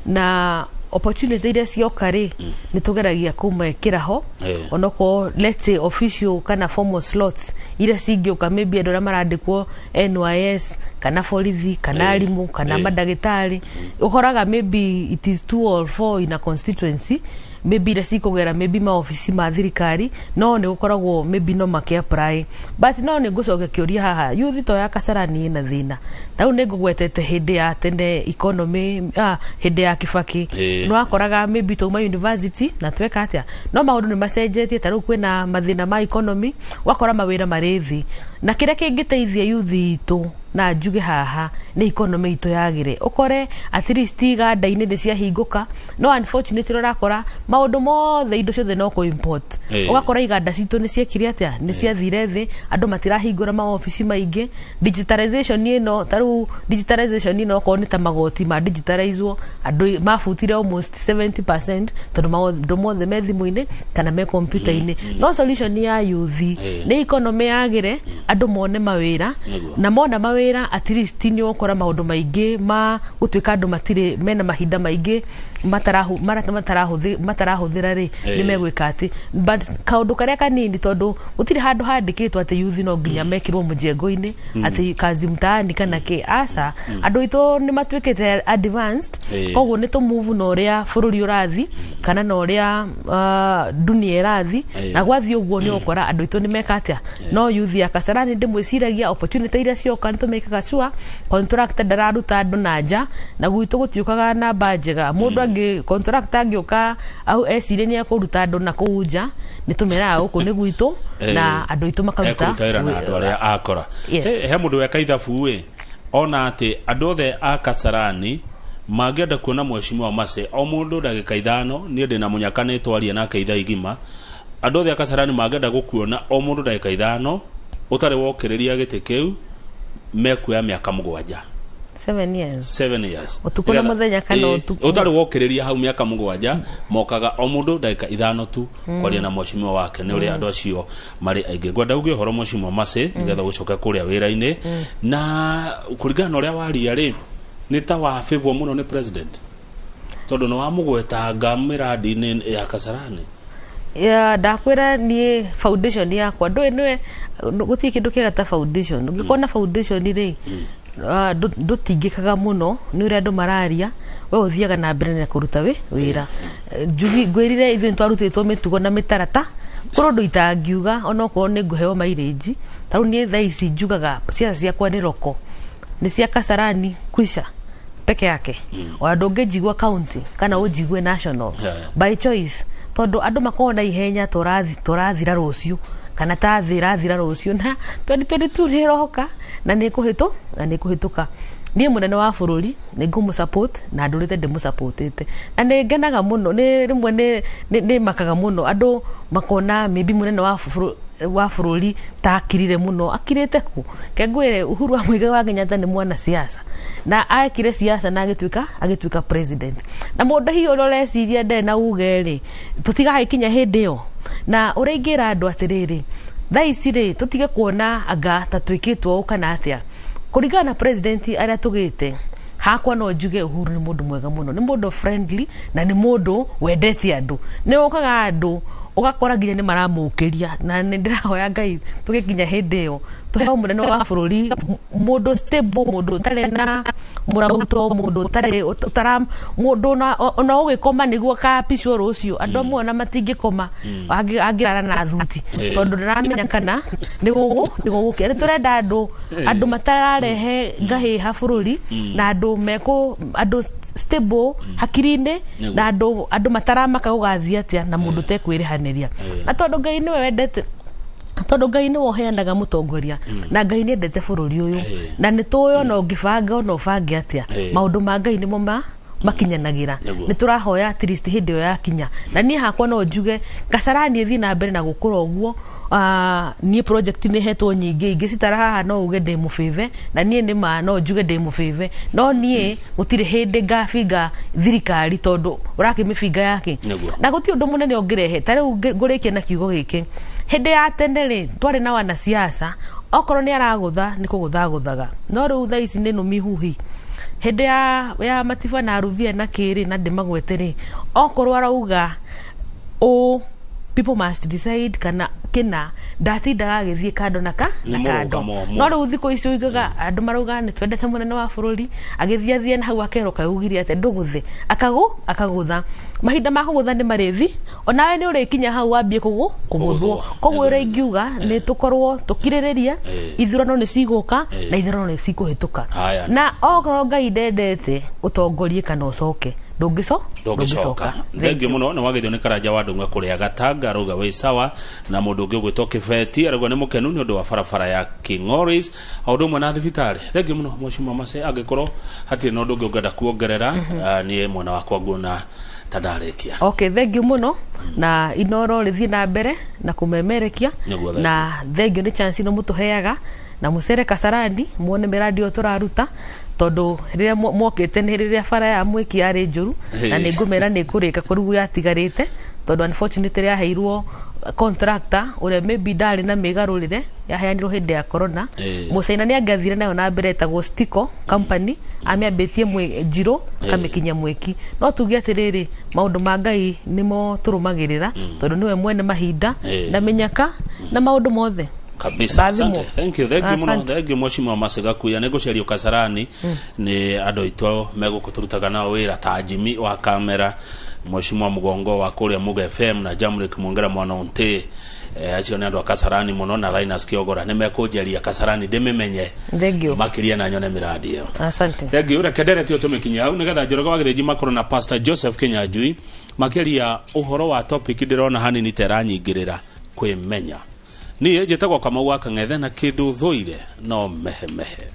B: na opportunity ire cioka ri ni tugeragia kumekira ho onoko let's say official kana formal slots ire cingioka maybe andũ marandikwo NYS kana borithi kana arimu kana madagitari ukoraga maybe it is 2 or 4 in a constituency maybe ire cikugera maybe ma office ma thirikari no ni gukoragwo maybe no make apply but no ni gucoke kiuria haha youth to ya Kasarani ina thina tau ni ngugwetete hindi ya tene economy hindi ya Kibaki no akoraga maybe to my university na tweka atia no maundu ni macenjetie taru kwina mathina ma economy wakora mawira marethi na kire kingiteithia youth itu na njuge haha ni economy ito yagire ukore at least iganda-ini ni cia hinguka no unfortunately urakora maundu mothe indo ciothe no ko import ugakora iganda citu ni ciekire atia ni cia thire thi andu matirahingura ma office maingi digitalization ino taru digitalization ino ko ni ta magoti ma digitalizwo andu mafutire almost 70% tondu maundu mothe me thimu-ini kana me computer-ini no solution ya youth ni economy yagire andu mone mawira na mona mawira at least ni okora maundu maingi ma gutwika andu matire mena mahinda maingi matarahuthira ri ni megwika ati but kaundu karia kanini tondu gutire handu handikitwo ati youth no nginya mekirwo mujengo-ini ati kazi mtaani kana ke asa andu ito ni matwikite advanced koguo ni to move no ria bururi urathi kana no ria dunia irathi na gwathi uguo ni okora andu ito ni meka atia no youth ya Kasarani ndimwiciragia opportunity ira cioka ni tumekaga sure contractor ndararuta andu nanja na gwitu gutiukaga na bajega mundu angi contractor angioka au esire ni akuruta andu na kuja ni tumera uku ni gwitu na andu itu makaruta
A: na andu aria akora he mundu weka ithabu we ona ati andu othe a Kasarani magenda kuona mheshimiwa Mase o mundu ndagika 5 ni ndina munyakane twaria nake itha igima andu othe a Kasarani magenda gukuona o mundu ndagika 5 utare wokiriria gite kiu mekuya miaka 7 years
B: utukuna muthenya kana
A: utari wokiriria hau miaka 7 mokaga o mundu ndagika 5 tu kwaria na mheshimiwa wake ni uri andu acio mari aingi gwenda uge horo mheshimiwa Mase nigetha gucoka kuria wira-ini na kuringana uria waria ri ni ta wa favor muno ni president tondu no amugwetanga miradi-ini ya Kasarani
B: ya ndakwira ni foundation yakwa ndwe gutie kindu kiagata foundation ngikona foundation ri ndutingikaga muno ni uri andu mararia we uthiaga na mbere na kuruta wira njugi ngwirire ithu twarutitwo mitugo na mitarata kuro ndu itangiuga ona ko ni nguheo mileage taru ni thaici njugaga ciaca ciakwa ni roko ni cia Kasarani kwisha peke yake wa ndungijigwa county kana ujigwe national by choice tondu andu makona ihenya turathira rucio kana tathira rucio na 2022 riroka na nikuhituka nie munene wa bururi ningumu support na ndurite ndimu supportete na ningenaga muno ni rimwe ni makaga muno andu makona maybe munene wa bururi takirire muno akirite ku kengwire Uhuru wa Muigai wa Kenyatta ni mwana siasa na akire siasa na agituika president na mundu hiyo roreciria nde na ugeri tutiga ikinya hindi yo na urengira andu atiriri thaici ri tutige kuona anga tatwikitwo kana atia kuringana na president aria tugite hakwa no njuge Uhuru ni mundu mwega muno ni mundu friendly na ni mundu wendete andu ni ukaga andu ugakora nginya ni maramukiria na ni ndirahoya Ngai tugikinya hindi yo tuheo munene wa bururi mundu stable mundu tare na muraguto mundu tare utara mundu na ugikoma niguo kapicio rucio andu amwe na matingikoma angirara na thuti tondu ndiramenya kana niguo turenda andu matararehe ngahi ha bururi na andu stable hakirine na andu mataramaka ugathia atia na mundu tekwirihaniria na tondu Ngai niwe wendete tondu Ngai ni woheanaga mutongoria na Ngai ni endete bururi uyu na ni tuyo no ngibanga no bange atia maundu ma Ngai ni mo makinyanagira ni turahoya at least hindi yo yakinya na ni hakwa no njuge Kasarani ethi na mbere na gukura uguo ni project ni hetwo nyingi ingi citara haha no uge ndi mufave na nie ni ma no njuge ndi mufave no nie gutire hindi ngafinga thirikari tondu urakimifinga yake na guti undu munene ongirehe tare ngurikia na kiugo giki hindi ya tene ri twari na wana siasa okoro ni aragutha ni kuguthaga no riu thaici ni no mihuhi hindi ya Matiba na Ruvia na Kiri na ndimagwete ri okoro arauga people must decide kana kina ndatindaga githie kando na kando no riu thiko icio igaga andu marauga ni twendete munene wa bururi agithia na hau akeroka ugiri ate nduguthe akagutha mahinda ma kugutha ni marithi onawe ni urikinya hau wambie kuguthwo koguo ringiuga ni tukorwo tukiririria ithurano ni ciguka na ithurano ni cikuhituka na okoro Ngai ndendete utongorie kana ucoke ndungicoka
A: thengi muno na wagithio ni Karanja wa Ndunga kuria Gatanga ruga we sawa na mundu ungi gwitwo Kibeti aragwa ni mukenu ni undu wa barabara ya Kingoris aundu mwe na thibitari thengi muno Mheshimiwa Mase angikorwo hatire no undu ungi ungenda kuongerera ni mwana wakwa nguna tandarikia
B: okay thengi muno na inoro rithie na mbere na kumemerekia na thengi ni chance no mutuheaga na mucere Kasarani muone miradi turaruta tondu riria mokete ni riria bara ya mwiki yari njuru na ni ngumera ni kurika kurugu yatigarite tondu unfortunately yaheirwo contractor ure maybe ndari na migarurire yaheanirwo hindi ya corona mucaina ni angathire nayo na mbere etagwo Stico company amiambitie njiro kamikinya mwiki no tugi atiriri maundu ma Ngai nimo turumagirira tondu niwe mwene mahinda na menyaka na maundu mothe
A: kabisa asante thank you muno thank you Mheshimiwa Mase Gakuya nego cerio Kasarani ni andu ito megukuturutaga nao wira ta Jimmy wa kamera Mheshimiwa Mugongo wa kuria Muga FM na Jamrick Mwongera mwana unte acio ni andu a Kasarani muno na Linus Kiogora ni mekunjeria Kasarani ndimemenye makiria na nyone miradi yo
B: asante
A: thank you rekendere tio tumikinya au nigetha njoroga wagireji makoro na Pastor Joseph Kinyanjui makiria uhoro wa topic ndirona hani ni teranyingirira kwimenya ni njitagwo Kamau wa Kang'ethe na kindu thuire no mehe